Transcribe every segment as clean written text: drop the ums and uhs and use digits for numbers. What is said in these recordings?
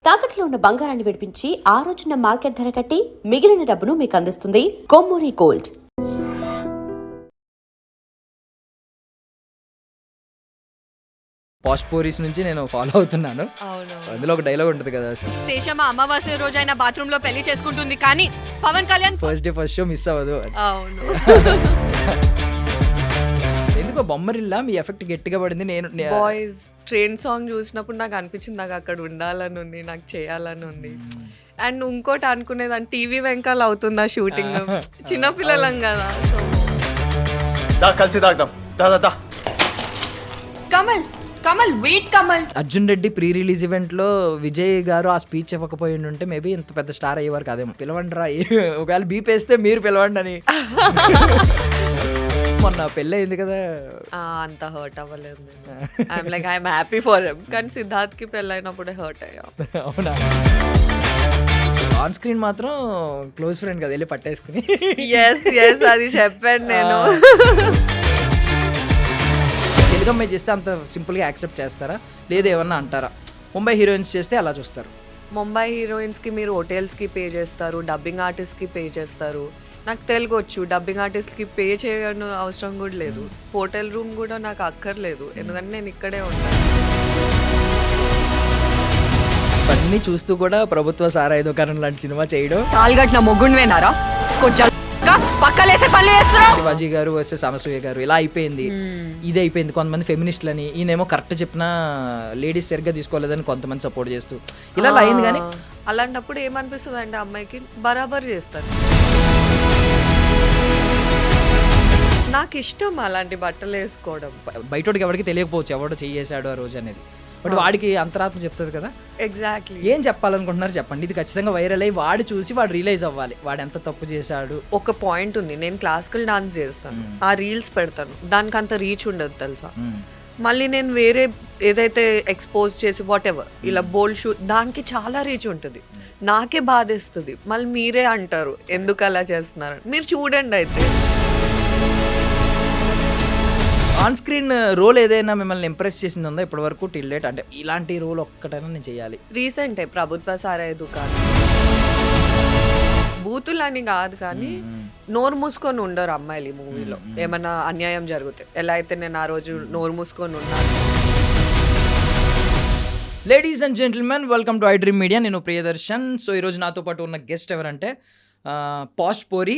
తాకట్లో ఉన్న బంగారాన్ని విడిపించి ఆ రోజున మార్కెట్ ధర కట్టి మిగిలిన డబ్బును మీకు అందిస్తుంది కొమ్మూరి గోల్డ్. పాస్పోరీస్ నుంచి నేను ఫాలో అవుతున్నాను. అందులో ఒక డైలాగ్ ఉంటుంది కదా, శేషమ్మ అమావాస్య రోజైనా బాత్రూమ్ లో పెళ్లి చేసుకుంటుంది కానీ Pawan Kalyan first day first show miss అవ్వదు. అవును. ఎందుకో బొమ్మరిల్లా మీ ఎఫెక్ట్ గట్టిగా పడింది. నేను బాయ్స్ ట్రైన్ సాంగ్ చూసినప్పుడు నాకు అనిపించింది నాకు అక్కడ ఉండాలని ఉంది, నాకు చేయాలని ఉంది. అండ్ ఇంకోటి అనుకునేదాన్ని టీవీ వెంకాల అవుతుందా షూటింగ్, చిన్నపిల్లలం కదా. కలిసి తాగుదాం. Kamal Kamal wait Kamal. Arjun Reddy pre release event లో విజయ్ గారు ఆ స్పీచ్ ఇవ్వకపోయి ఉంటే మేబీ ఇంత పెద్ద స్టార్ అయ్యేవారు కాదేమో. పిలవండి రా, ఒకవేళ బీపేస్తే మీరు పిలవండి అని. మొన్న పెళ్ళి అయింది కదా, అంత హర్ట్ అవ్వలేదు. I'm like I'm happy for him. కానీ సిద్ధార్థ్ కి పెళ్ళైనప్పుడే హర్ట్ అయ్యా. అవునా? ఆన్ స్క్రీన్ మాత్రం క్లోజ్ ఫ్రెండ్ కదా, వెళ్ళి పట్టేసుకుని ఎస్ ఎస్ అది చెప్పాను నేను. తెలుగు అమ్మాయి చేస్తే అంత సింపుల్గా యాక్సెప్ట్ చేస్తారా, లేదా ఏమన్నా అంటారా? ముంబై హీరోయిన్స్ చేస్తే అలా చూస్తారు. ముంబై హీరోయిన్స్కి మీరు హోటల్స్కి పే చేస్తారు, డబ్బింగ్ ఆర్టిస్ట్కి పే చేస్తారు. నాకు తెలుగు వచ్చు, డబ్బింగ్ ఆర్టిస్ట్కి పే చేయడం అవసరం కూడా లేదు. హోటల్ రూమ్ కూడా నాకు అక్కర్లేదు, ఎందుకంటే నేను ఇక్కడే ఉంటాను. ఇవన్నీ చూస్తూ కూడా ప్రభుత్వ సారాయి దుకాణం లాంటి సినిమా చేయడం. తాల్గట్న మొగ్గుండేనారా కొంచెం పక్కలేసే పనులు చేస్తున్నావు. శివాజీ గారు వర్సెస్ అనసూయ గారు ఇలా అయిపోయింది. ఇది అయిపోయింది. కొంతమంది ఫెమినిస్టులని, ఈయనేమో కరెక్ట్ చెప్పినా లేడీస్ సరిగ్గా తీసుకోలేదని కొంతమంది సపోర్ట్ చేస్తూ ఇలా అయింది. కానీ అలాంటప్పుడు ఏమనిపిస్తుంది అంటే అమ్మాయికి బరాబర్ చేస్తాను. నాకు ఇష్టం అలాంటి బట్టలు వేసుకోవడం. బయటోడికి ఎవరికి తెలియకపోవచ్చు ఎవడో చేసాడు ఆ రోజు అనేది, బట్ వాడికి అంతరాత్మ చెప్తుంది కదా. ఎగ్జాక్ట్లీ. ఏం చెప్పాలనుకుంటున్నారు చెప్పండి. ఇది ఖచ్చితంగా వైరల్ అయ్యి వాడు చూసి వాడు రియలైజ్ అవ్వాలి వాడు ఎంత తప్పు చేశాడు. ఒక పాయింట్ ఉంది, నేను క్లాసికల్ డాన్స్ చేస్తాను, ఆ రీల్స్ పెడతాను, దానికి అంత రీచ్ ఉండదు తెలుసా. మళ్ళీ నేను వేరే ఏదైతే ఎక్స్పోజ్ చేసి వాట్ ఎవర్ ఇలా బోల్డ్ షూ, దానికి చాలా రీచ్ ఉంటుంది. నాకే బాధేస్తుంది. మళ్ళీ మీరే అంటారు ఎందుకు అలా చేస్తున్నారు. మీరు చూడండి. అయితే ఆన్ స్క్రీన్ రోల్ ఏదైనా మిమ్మల్ని ఇంప్రెస్ చేసింది ఉందా ఇప్పటి వరకు టిల్ డేట్? అంటే ఇలాంటి రోల్ ఒక్కటైనా నేను చేయాలి. రీసెంటే ప్రభుత్వ సారాయి దుకాణం. బూతులని కాదు కానీ నోరు మూసుకొని ఉండరు అమ్మాయిలు ఈ మూవీలో. ఏమన్నా అన్యాయం జరిగితే ఎలా అయితే నేను ఆ రోజు నోరు మూసుకొని ఉన్నాను. Ladies and gentlemen, welcome to I dream media. నేను ప్రియదర్శన్. సో ఈరోజు నాతో పాటు ఉన్న గెస్ట్ ఎవరంటే పాష్ పోరి.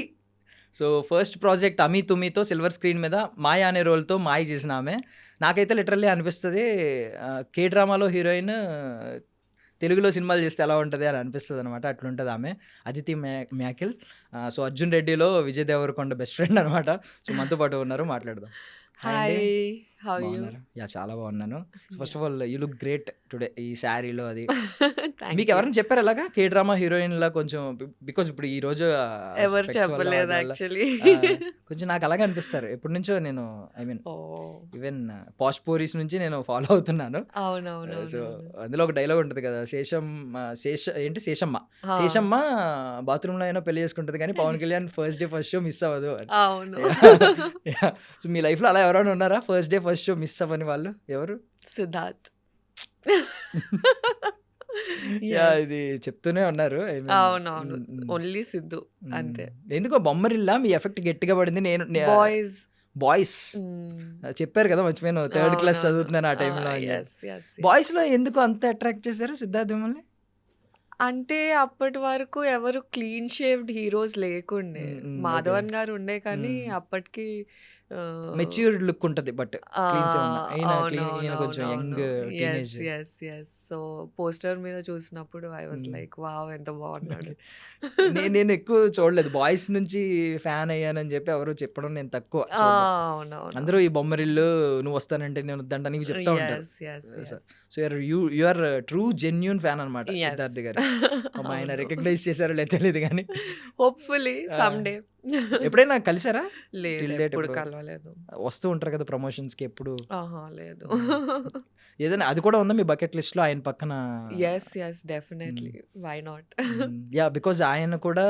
సో ఫస్ట్ ప్రాజెక్ట్ అమీ తుమీతో సిల్వర్ స్క్రీన్ మీద మాయ అనే రోల్తో మాయ చేసిన ఆమె. నాకైతే లిటరల్లీ అనిపిస్తుంది కే డ్రామాలో హీరోయిన్ తెలుగులో సినిమాలు చేస్తే ఎలా ఉంటుంది అని అనిపిస్తుంది అనమాట. అట్లుంటుంది ఆమె. అదితి మ్యాకిల్. సో అర్జున్ రెడ్డిలో విజయ్ దేవరకొండ బెస్ట్ ఫ్రెండ్ అనమాట. సో మనతో పాటు ఉన్నారు, మాట్లాడదాం. Hi, how you? యా చాలా బాగున్నాను. First of all you look great today ఈ శారీలో. అది మీకు ఎవరైనా చెప్పారు అలాగా కే డ్రామా హీరోయిన్ లా కొంచెం? బికాజ్ ఇప్పుడు ఈ రోజు ఎవరు చెప్పలేదు యాక్చువల్లీ. కొంచెం నాకు అలాగే అనిపిస్తారు ఎప్పటి నుంచో. నేను ఐ మీన్ ఈవెన్ పాష్ పోరీస్ నుంచి నేను ఫాలో అవుతున్నాను. అవునవును. సో అందులో ఒక డైలాగ్ ఉంటుంది కదా, శేషమ్మ బాత్రూమ్ లో అయినా పెళ్లి చేసుకుంటది కానీ Pawan Kalyan first day first show miss అవ్వదు. అవును. సో మీ లైఫ్ లో అలా ఎవరైనా ఉన్నారా first day first show miss అవ్వని వాళ్ళు? ఎవరు? సిద్ధార్థ్. ఇది చెప్తూనే ఉన్నారు. అవునవును, ఓన్లీ సిద్ధు అంతే. ఎందుకో బొమ్మరిల్లా మీ ఎఫెక్ట్ గట్టిగా పడింది. నేను బాయ్స్ చెప్పారు కదా, మర్చిపోయాను, 3rd క్లాస్ చదువుతున్నాను ఆ టైంలో. బాయ్స్ లో ఎందుకు అంత అట్రాక్ట్ చేశారు సిద్ధార్థ్ మిమ్మల్ని? అంటే అప్పటి వరకు ఎవరు క్లీన్ షేవ్డ్ హీరోస్ లేకుండే. మాధవన్ గారు ఉండే కానీ అప్పటికి మెచ్యూర్డ్ లుక్ ఉంటుంది. బట్ కొంచెం యంగ్ టీనేజ్. సో పోస్టర్ మీద చూసినప్పుడు ఐ వాజ్ లైక్ వావ్ ఎంత బాగున్నాడు. నేను ఎక్కువ చూడలేదు, బాయ్స్ నుంచి ఫ్యాన్ అయ్యానని చెప్పి ఎవరు చెప్పడం నేను తక్కువ. అందరూ ఈ బొమ్మరిల్లు నువ్వు వస్తానంటే నేను వద్దంట నీకు చెప్తా ఉంటారు. So you are true genuine fan అనమాట సిద్ధార్థ్ గారు. ఆయన రికగ్నైజ్ చేశారో లేదు తెలియదు కానీ హోప్ఫుల్లీ సమ్డే. ఎప్పుడైనా కలిసారా? లేదు, కలవలేదు. వస్తూ ఉంటారు కదా ప్రమోషన్స్ కి ఎప్పుడు? లేదు. ఏదైనా అది కూడా ఉందా మీ బకెట్ లిస్ట్ లో ఆయన పక్కన? yes definitely, why not. Yeah, because ఆయన కూడా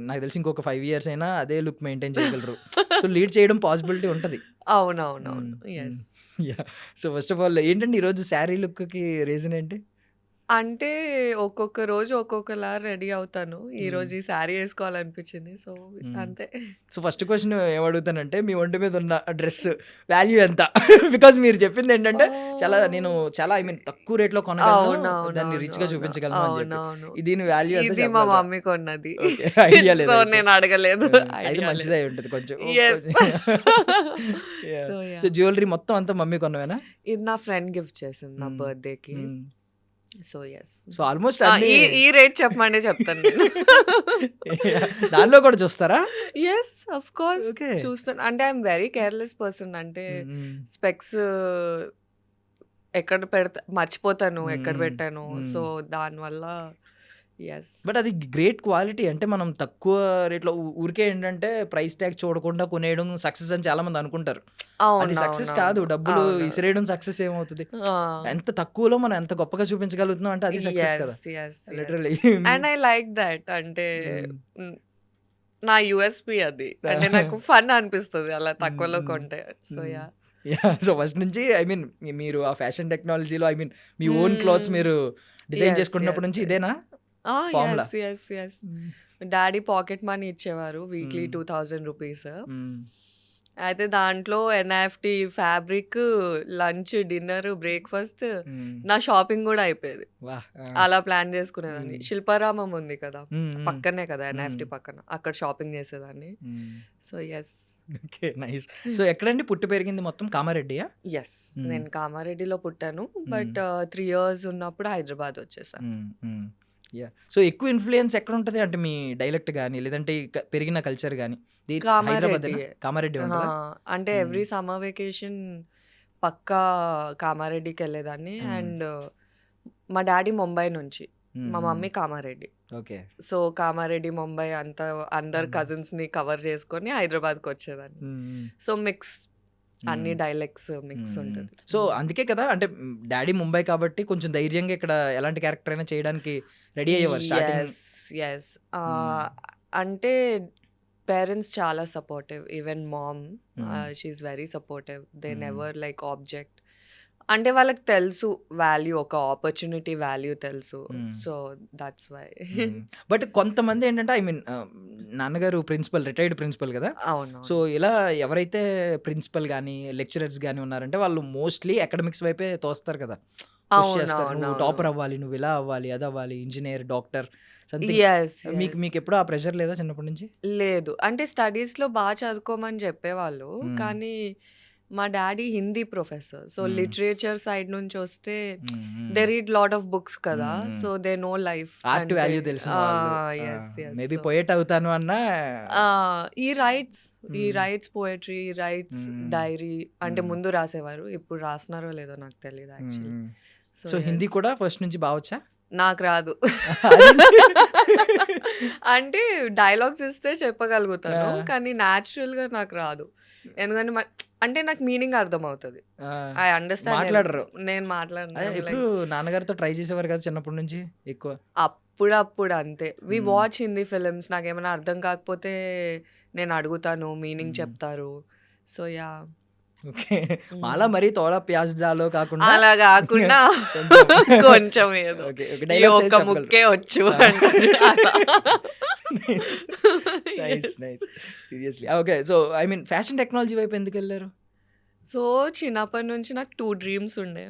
నాకు తెలిసి ఇంకొక 5 years అయినా అదే లుక్ మెయింటైన్ చేయగలరు. సో లీడ్ చేయడం పాసిబిలిటీ ఉంటుంది. అవునవునవును. Yeah. So first of all ఏంటంటే ఈరోజు శారీ లుక్ కి రీజన్ ఏంటి? అంటే ఒక్కొక్క రోజు ఒక్కొక్కలా రెడీ అవుతాను. ఈ రోజు ఈ శారీ వేసుకోవాలనిపించింది. సో అంతే. సో ఫస్ట్ క్వశ్చన్ ఏమడుగుతానంటే మీ ఒంటి మీద ఉన్న డ్రెస్ వాల్యూ ఎంత? బికాజ్ మీరు చెప్పింది ఏంటంటే చాలా ఐ మీన్ తక్కువ రేట్లో కొనగలను, దాన్ని రిచ్ గా చూపించగలను అని చెప్పి. అవునవును. దీని వాల్యూ ఎంత ఇది మా చెప్పగలరా? మమ్మీ కొన్నది. ఐడియా లేదు సో అయితే. నేను అడగలేదు. అది మంచిదే ఉంటుంది కొంచెం. Yes. So, yeah. So jewellery మొత్తం అంతా మమ్మీ కొన్నవేనా? ఇది నా ఫ్రెండ్ గిఫ్ట్ చేసింది నా బర్త్డేకి. So yes. సో ఆల్మోస్ట్ ఈ రేట్ చెప్పమంటే చెప్తాను నేను. దానిలో కూడా చూస్తారా? Yes of course Okay. చూస్తాను. అంటే ఐఎమ్ వెరీ కేర్లెస్ పర్సన్. అంటే స్పెక్స్ ఎక్కడ పెడతా మర్చిపోతాను ఎక్కడ పెట్టాను. సో దానివల్ల ఎస్. బట్ అది గ్రేట్ క్వాలిటీ. అంటే మనం తక్కువ రేట్లో ఊరికే ఏంటంటే ప్రైస్ ట్యాగ్ చూడకుండా కొనేయడం సక్సెస్ అని చాలా మంది అనుకుంటారు. అది సక్సెస్ కాదు. డబ్బులు ఇసిరేయడం సక్సెస్ ఏమవుతుంది? ఎంత తక్కువలో మనం ఎంత గొప్పగా చూపించగలుగుతున్నాం అంటే అది సక్సెస్ కదా. Literally. And I like that. అంటే నా యుఎస్పి అది. అంటే నాకు ఫన్ అనిపిస్తుంది అలా తక్కువలో కొంటే. So yeah. సో ఫస్ట్ నుంచి ఐ మీన్ మీరు ఆ ఫ్యాషన్ టెక్నాలజీలో ఐ మీన్ మీ ఓన్ క్లాత్స్ మీరు డిజైన్ Yes, చేసుకున్నప్పటి yes, నుంచి yes. ఇదేనా Formula. Yes. Daddy pocket money ఇచ్చేవారు వీక్లీ 2000 రూపీస్. అయితే దాంట్లో NFT, fabric, lunch, dinner, breakfast, నా షాపింగ్ కూడా అయిపోయేది. వా అలా ప్లాన్ చేసుకునేదాన్ని. శిల్పారామం ఉంది కదా పక్కనే కదా ఎన్ఎఫ్టి పక్కన, అక్కడ షాపింగ్ చేసేదాన్ని. So yes. Okay nice. So ఎక్కడండి పుట్టి పెరిగింది మొత్తం? కామారెడ్డియా? ఎస్. నేను కామారెడ్డిలో పుట్టాను. బట్ 3 years ఉన్నప్పుడు హైదరాబాద్ వచ్చేసాను. యా. సో ఎక్కువ ఇన్ఫ్లుయెన్స్ ఎక్కడ ఉంటుంది? అంటే మీ డైలెక్ట్ కానీ లేదంటే పెరిగిన కల్చర్ కానీ కామారెడ్డి. కామారెడ్డి ఉంటుందా? అంటే ఎవ్రీ సమ్మర్ వెకేషన్ పక్కా కామారెడ్డికి వెళ్ళేదాన్ని. అండ్ మా డాడీ ముంబై నుంచి, మా mummy Kamareddy. Okay. So Kamareddy, Mumbai అంతా అందరు కజిన్స్ ని కవర్ చేసుకొని హైదరాబాద్కి వచ్చేదాన్ని. సో మిక్స్, అన్ని డైలెక్ట్స్ మిక్స్ ఉంటుంది. సో అందుకే కదా అంటే డాడీ ముంబై కాబట్టి కొంచెం ధైర్యంగా ఇక్కడ ఎలాంటి క్యారెక్టర్ అయినా చేయడానికి రెడీ అయ్యేవారు స్టార్టింగ్. ఎస్. అంటే పేరెంట్స్ చాలా supportive. Even mom she's very supportive. They never like object. అంటే వాళ్ళకి తెలుసు వాల్యూ, ఒక ఆపర్చునిటీ వాల్యూ తెలుసు. So that's why. బట్ కొంతమంది ఏంటంటే ఐ మీన్ నాన్నగారు ప్రిన్సిపల్, రిటైర్డ్ ప్రిన్సిపల్ కదా. అవును. సో ఇలా ఎవరైతే ప్రిన్సిపల్ కానీ లెక్చరర్స్ కానీ ఉన్నారంటే వాళ్ళు మోస్ట్లీ అకాడమిక్స్ వైపే తోస్తారు కదా. నువ్వు టాపర్ అవ్వాలి, నువ్వు ఇలా అవ్వాలి, అది అవ్వాలి, ఇంజనీర్, డాక్టర్ సంథింగ్. మీకు ఎప్పుడు ఆ ప్రెషర్ లేదా చిన్నప్పటి నుంచి? లేదు. అంటే స్టడీస్ లో బాగా చదువుకోమని చెప్పేవాళ్ళు. కానీ మా daddy Hindi professor. So literature side నుంచి వస్తే they read lot of books కదా. So they know life art value తెలిసిన మేబీ పోయెట్ అవుతాను అన్నా. ఈ రైట్స్ పోయట్రీ, రైట్స్ డైరీ అంటే ముందు రాసేవారు. ఇప్పుడు రాస్తున్నారో లేదో నాకు తెలియదు యాక్చువల్లీ. సో హిందీ కూడా ఫస్ట్ నుంచి బావచ్చా? నాకు రాదు. అంటే డైలాగ్స్ ఇస్తే చెప్పగలుగుతాను కానీ న్యాచురల్ గా నాకు రాదు. ఎందుకంటే అంటే నాకు మీనింగ్ అర్థం అవుతుంది. I understand. మాట్లాడరు? నేను మాట్లాడను. ఎప్పుడు నాన్నగారితో ట్రై చేసేవారు కదా చిన్నప్పటి నుంచి ఎక్కువ? అప్పుడప్పుడు అంతే. We watch Hindi films. నాకేమైనా అర్థం కాకపోతే నేను అడుగుతాను, మీనింగ్ చెప్తారు. So ya. ఓకే. అలా మరీ తోడా ప్యాజ్ డాలో కాకుండా అలా కాకుండా కొంచెం ఏదో ఒక ముక్కే వచ్చు అంటారు. Seriously. Okay. So I mean fashion technology వైపు ఎందుకు వెళ్ళారు? సో చిన్నప్పటి నుంచి నాకు 2 డ్రీమ్స్ ఉండే.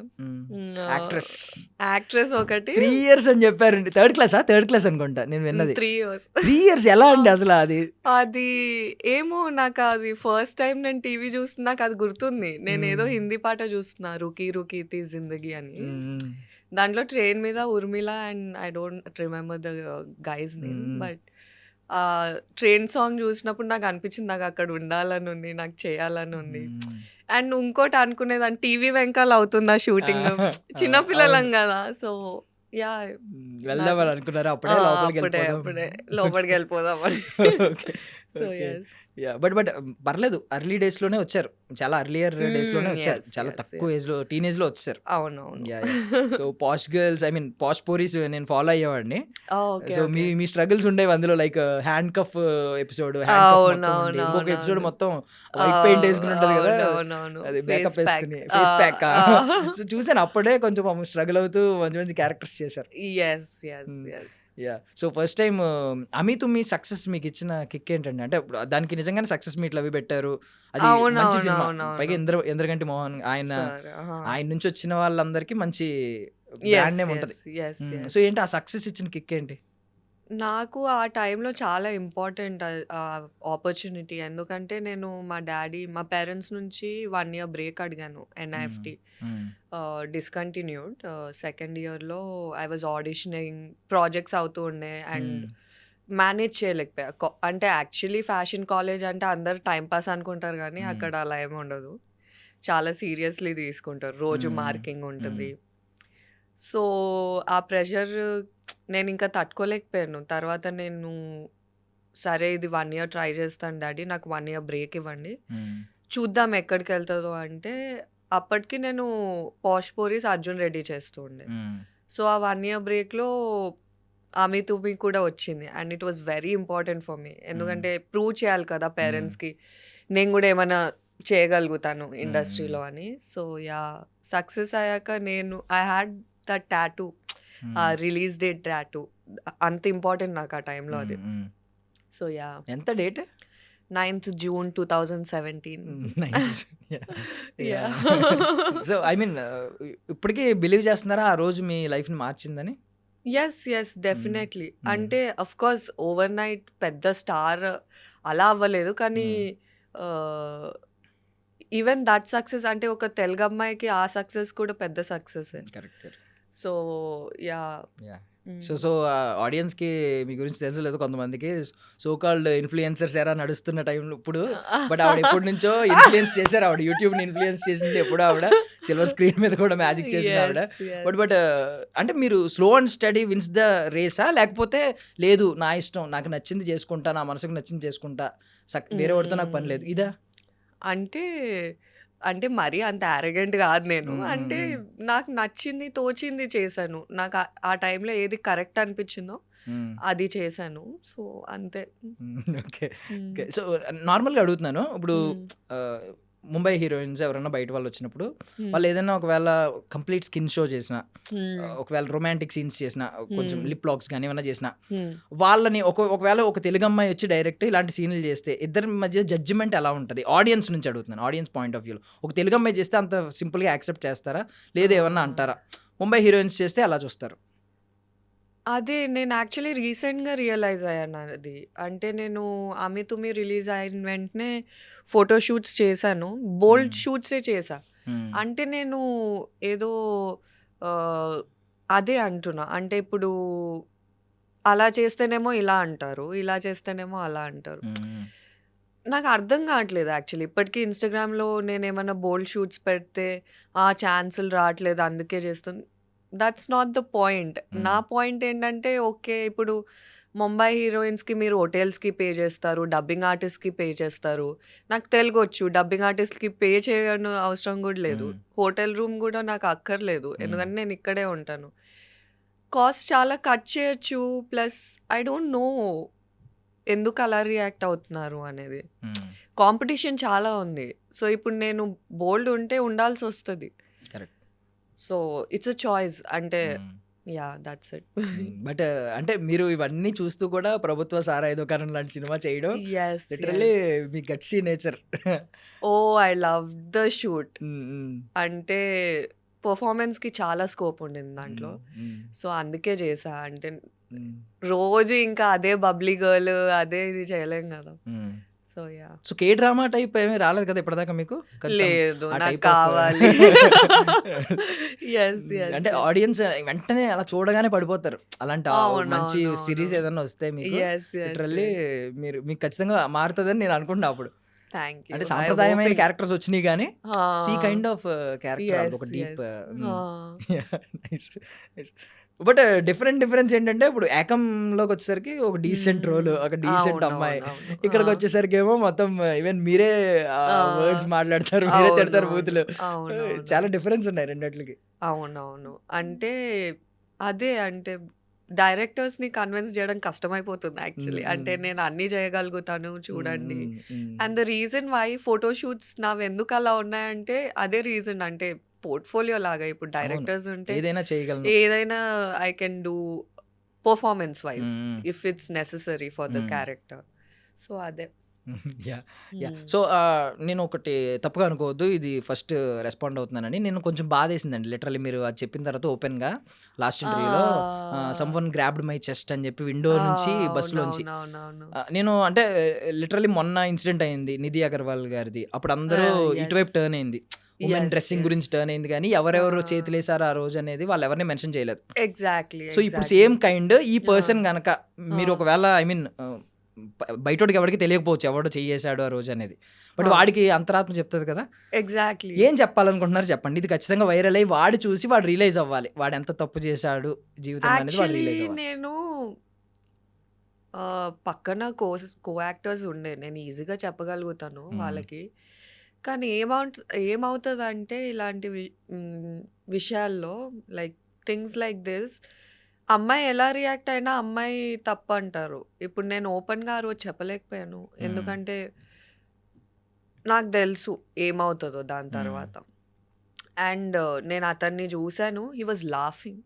యాక్ట్రెస్ ఒకటి 3 years అని చెప్పారండి. థర్డ్ క్లాస్ అనుకుంటా నేను విన్నది. 3 years. 3 years ఎలా అండి అసలు? అది ఏమో నాకు అది ఫస్ట్ టైం నేను టీవీ చూస్తున్నా, నాకు అది గుర్తుంది. నేను ఏదో హిందీ పాట చూస్తున్నా, రుకీ రుకీ తీ జిందగీ అని. దాంట్లో ట్రైన్ మీద Urmila and I don't remember the guys name. But train song చూసినప్పుడు నాకు అనిపించింది నాకు అక్కడ ఉండాలని ఉంది, నాకు చేయాలని ఉంది. అండ్ ఇంకోటి అనుకునేదాన్ని టీవీ వెంకాల అవుతుందా షూటింగ్, చిన్నపిల్లలం కదా. సో యా వెళ్దామని అనుకున్నారా? అప్పుడే లోపలికి వెళ్ళిపోదామని. So yes. బట్ పర్లేదు, ఎర్లీ డేస్ లోనే వచ్చారు, చాలా ఎర్లియర్ డేస్ లోనే వచ్చారు, yes, చాలా yes, తక్కువ ఏజ్ లో, టీనేజ్ లో వచ్చారు. అవునవును. So posh girls, I mean posh పోరీస్ నేను ఫాలో అయ్యేవాడిని. ఓకే, సో మీ స్ట్రగుల్స్ ఉండేవి అందులో, లైక్ హ్యాండ్ కఫ్ ఎపిసోడ్, ఇంకొక ఎపిసోడ్ మొత్తం వైట్ పెయింట్ వేసుకుని ఉంటది కదా, అది మేకప్ వేసుకుని ఫేస్ ప్యాక్. సో చూసాను అప్పుడే కొంచెం స్ట్రగుల్ అవుతూ మంచి మంచి క్యారెక్టర్స్ చేశారు. సో ఫస్ట్ టైం మీ సక్సెస్ మీకు ఇచ్చిన కిక్ ఏంటండి? అంటే దానికి నిజంగానే సక్సెస్ మీట్లు అవి పెట్టారు, అది మంచి సినిమా, పైగా ఇంద్రగంటి మోహన్ ఆయన నుంచి వచ్చిన వాళ్ళందరికీ మంచి బ్రాండ్ నేమ్ ఉంటది. సో ఏంటి ఆ సక్సెస్ ఇచ్చిన కిక్ ఏంటి? నాకు ఆ టైంలో చాలా ఇంపార్టెంట్ ఆపర్చునిటీ. ఎందుకంటే నేను మా పేరెంట్స్ నుంచి 1 year బ్రేక్ అడిగాను. NIFT discontinued. సెకండ్ ఇయర్లో ఐ వాజ్ ఆడిషనింగ్, ప్రాజెక్ట్స్ అవుతూ ఉండే అండ్ మేనేజ్ చేయలేకపోయా. అంటే యాక్చువల్లీ ఫ్యాషన్ కాలేజ్ అంటే అందరు టైం పాస్ అనుకుంటారు కానీ అక్కడ అలా ఏమి ఉండదు, చాలా సీరియస్లీ తీసుకుంటారు, రోజు మార్కింగ్ ఉంటుంది. సో ఆ ప్రెషర్ నేను ఇంకా తట్టుకోలేకపోయాను. తర్వాత నేను సరే ఇది 1 year ట్రై చేస్తాను డాడీ, నాకు 1 year బ్రేక్ ఇవ్వండి, చూద్దాం ఎక్కడికి వెళ్తుందో అంటే అప్పటికి నేను పాష్ పోరీస్ అర్జున్ రెడ్డి చేస్తూ ఉండే. సో ఆ 1 year బ్రేక్లో ఆమె తుమి కూడా వచ్చింది and it was very important for me. ఎందుకంటే ప్రూవ్ చేయాలి కదా పేరెంట్స్కి నేను కూడా ఏమైనా చేయగలుగుతాను ఇండస్ట్రీలో అని. సో సక్సెస్ అయ్యాక I had that tattoo, release date tattoo, అంత ఇంపార్టెంట్ నాకు ఆ టైంలో అది. సో ఎంత date? 9th June 2017. So I mean ఇప్పటికీ బిలీవ్ చేస్తున్నారా ఆ రోజు మీ లైఫ్ ని మార్చిందని? Yes definitely. అంటే అఫ్ కోర్స్ ఓవర్ నైట్ పెద్ద స్టార్ అలా అవ్వలేదు, కానీ ఈవెన్ దట్ సక్సెస్ అంటే ఒక తెలుగు అమ్మాయికి ఆ సక్సెస్ కూడా పెద్ద సక్సెస్. సో సో ఆడియన్స్ కి మీ గురించి తెలుసు లేదు, కొంతమందికి సో కాల్డ్ ఇన్ఫ్లుయెన్సర్స్ ఎరా నడుస్తున్న టైంలో ఇప్పుడు, బట్ ఆవిడ ఎప్పటి నుంచో ఇన్ఫ్లుయెన్స్ చేశారు, ఆవిడ యూట్యూబ్ ని ఇన్ఫ్లుయెన్స్ చేసింది ఎప్పుడు, ఆవిడ సిల్వర్ స్క్రీన్ మీద కూడా మ్యాజిక్ చేసింది ఆవిడ. బట్ అంటే మీరు slow and steady wins the రేసా, లేకపోతే లేదు నా ఇష్టం, నాకు నచ్చింది చేసుకుంటా, నా మనసుకు నచ్చింది చేసుకుంటా, వేరే వాడితో నాకు పని లేదు ఇదా? అంటే మరీ అంత యారగెంట్ కాదు నేను. అంటే నాకు నచ్చింది తోచింది చేశాను, నాకు ఆ టైంలో ఏది కరెక్ట్ అనిపించిందో అది చేశాను. సో అంతే. ఓకే. సో నార్మల్గా అడుగుతున్నాను, ఇప్పుడు ముంబై హీరోయిన్స్ ఎవరైనా బయట వాళ్ళు వచ్చినప్పుడు వాళ్ళు ఏదైనా ఒకవేళ కంప్లీట్ స్కిన్ షో చేసిన, ఒకవేళ రొమాంటిక్ సీన్స్ చేసిన, కొంచెం లిప్ లాక్స్ కానీ ఏమైనా చేసిన, వాళ్ళని ఒకవేళ ఒక తెలుగు అమ్మాయి వచ్చి డైరెక్ట్ ఇలాంటి సీన్లు చేస్తే ఇద్దరి మధ్య జడ్జిమెంట్ ఎలా ఉంటుంది? ఆడియన్స్ నుంచి అడుగుతున్నాను, ఆడియన్స్ పాయింట్ ఆఫ్ వ్యూలో. ఒక తెలుగు అమ్మాయి చేస్తే అంత సింపుల్గా యాక్సెప్ట్ చేస్తారా, లేదా ఏమన్నా అంటారా? ముంబై హీరోయిన్స్ చేస్తే అలా చూస్తారు. అదే నేను యాక్చువల్లీ రీసెంట్గా రియలైజ్ అయ్యాను అది. అంటే నేను ఆమె తుమి రిలీజ్ అయిన వెంటనే ఫోటో షూట్స్ చేశాను, బోల్డ్ షూట్సే చేశా. అంటే నేను ఏదో అదే అంటున్నా, అంటే ఇప్పుడు అలా చేస్తేనేమో ఇలా అంటారు, ఇలా చేస్తేనేమో అలా అంటారు. నాకు అర్థం కావట్లేదు యాక్చువల్లీ. ఇప్పటికీ ఇన్స్టాగ్రామ్లో నేను ఏమైనా బోల్డ్ షూట్స్ పెడితే ఆ ఛాన్సులు రావట్లేదు అందుకే చేస్తుంది. That's not the point. నా పాయింట్ ఏంటంటే ఓకే, ఇప్పుడు ముంబై హీరోయిన్స్కి మీరు హోటల్స్కి పే చేస్తారు, డబ్బింగ్ ఆర్టిస్ట్కి పే చేస్తారు. నాకు తెలుగు వచ్చు, డబ్బింగ్ ఆర్టిస్ట్కి పే చేయని అవసరం కూడా లేదు, హోటల్ రూమ్ కూడా నాకు అక్కర్లేదు, ఎందుకంటే నేను ఇక్కడే ఉంటాను. కాస్ట్ చాలా కట్ చేయొచ్చు. ప్లస్ ఐ డోంట్ నో ఎందుకు అలా రియాక్ట్ అవుతున్నారు అనేది. కాంపిటీషన్ చాలా ఉంది. సో ఇప్పుడు నేను బోల్డ్ ఉంటే ఉండాల్సి వస్తుంది. So it's a choice. అంటే దట్స్ ఇట్. బట్ అంటే మీరు ఇవన్నీ చూస్తూ కూడా ప్రభుత్వ సారాయి దుకాణం లాంటి సినిమా చేయడం literally me gutsy nature. I love the shoot. అంటే పర్ఫార్మెన్స్కి చాలా స్కోప్ ఉండింది దాంట్లో, సో అందుకే చేసా. అంటే రోజు ఇంకా అదే బబ్లీ గర్ల్ అదే ఇది చేయలేం కదా. సో కే డ్రామా టైప్ ఏమీ రాలేదు కదా ఇప్పటిదాకా మీకు? లేదు, నాకు కావాలి. అంటే ఆడియన్స్ వెంటనే అలా చూడగానే పడిపోతారు, అలాంటి మంచి సిరీస్ ఏదైనా వస్తే మీకు లిటరల్లీ మీకు ఖచ్చితంగా మారుతుందని నేను అనుకుంటున్నా. అప్పుడు అంటే సాంప్రదాయమైన క్యారెక్టర్స్ వచ్చినాయి కానీ ఈ కైండ్ ఆఫ్ క్యారెక్టర్ ఒక డీప్. బట్ డిఫరెన్స్ ఏంటంటే ఇప్పుడు ఏకంలోకి వచ్చేసరికి ఒక డీసెంట్ రోల్, ఒక డీసెంట్ అమ్మాయి. అవునవునవును. ఇక్కడికి వచ్చేసరికి ఏమో మొత్తం ఈవెన్ మీరే ఆ, వర్డ్స్ మాట్లాడతారు, మీరే తిడతారు అవునవును బూతులు. అవునవును చాలా డిఫరెన్స్ ఉన్నాయి రెండిట్లకి. అవునవును అంటే అదే అంటే డైరెక్టర్స్ని కన్విన్స్ చేయడం కష్టమైపోతుంది యాక్చువల్లీ. అంటే నేను అన్నీ చేయగలుగుతాను చూడండి. And the reason why photo shoots నావి ఎందుకు అలా ఉన్నాయంటే అదే రీజన్. అంటే పోర్ట్ఫోలియో లాగా ఇప్పుడు అవును, డైరెక్టర్స్ ఉంటే ఏదైనా చేయగలను. ఏదైనా I can do performance wise hmm. If it's necessary for the hmm. Character. So అదే. Yeah yeah hmm. సో నేను ఒకటి తప్పుగా అనుకోవద్దు, ఇది ఫస్ట్ రెస్పాండ్ అవుతున్నానని. నేను కొంచెం బాధేసిందండి లిటరల్లీ మీరు అది చెప్పిన తర్వాత ఓపెన్గా లాస్ట్ ఇంటర్వ్యూలో some one grabbed my chest అని చెప్పి విండో నుంచి బస్సులోంచి. అవునవునవును. నేను అంటే లిటరల్లీ మొన్న ఇన్సిడెంట్ అయింది నిధి అగర్వాల్ గారిది. అప్పుడు అందరూ ఇటువైపు ఎస్ టర్న్ అయింది, ఉమెన్ ఎస్ డ్రెస్సింగ్ ఎస్ గురించి టర్న్ అయింది, కానీ ఎవరెవరు చేతులేసారు ఆ రోజు అనేది వాళ్ళు ఎవరిని మెన్షన్ చేయలేదు. ఎగ్జాక్ట్లీ సో ఇప్పుడు ఎగ్జాక్ట్లీ సేమ్ కైండ్ ఈ పర్సన్ గనక మీరు ఒకవేళ ఐ మీన్ బయటోడికి ఎవరికి తెలియకపోవచ్చు ఎవడో చేసాడు ఆ రోజు అనేది, బట్ వాడికి అంతరాత్మ చెప్తుంది కదా. ఎగ్జాక్ట్లీ. ఏం చెప్పాలనుకుంటున్నారు చెప్పండి, ఇది ఖచ్చితంగా వైరల్ అయ్యి వాడు చూసి వాడు రియలైజ్ అవ్వాలి వాడు ఎంత తప్పు చేశాడు జీవితంలో అనేది వాడు యాక్చువల్లీ రియలైజ్ అవ్వాలి. నేను పక్కన కో యాక్టర్స్ ఉండే నేను ఈజీగా చెప్పగలుగుతాను మ్మ్. వాళ్ళకి. కానీ ఏమవుతుందంటే ఇలాంటి విషయాల్లో లైక్ థింగ్స్ లైక్ దిస్ అమ్మాయి ఎలా రియాక్ట్ అయినా అమ్మాయి తప్పు అంటారు. ఇప్పుడు నేను ఓపెన్గా ఆ రోజు చెప్పలేకపోయాను మ్మ్. ఎందుకంటే నాకు తెలుసు ఏమవుతుందో దాని మ్మ్. తర్వాత. అండ్ నేను అతన్ని చూశాను, హీ వాజ్ లాఫింగ్,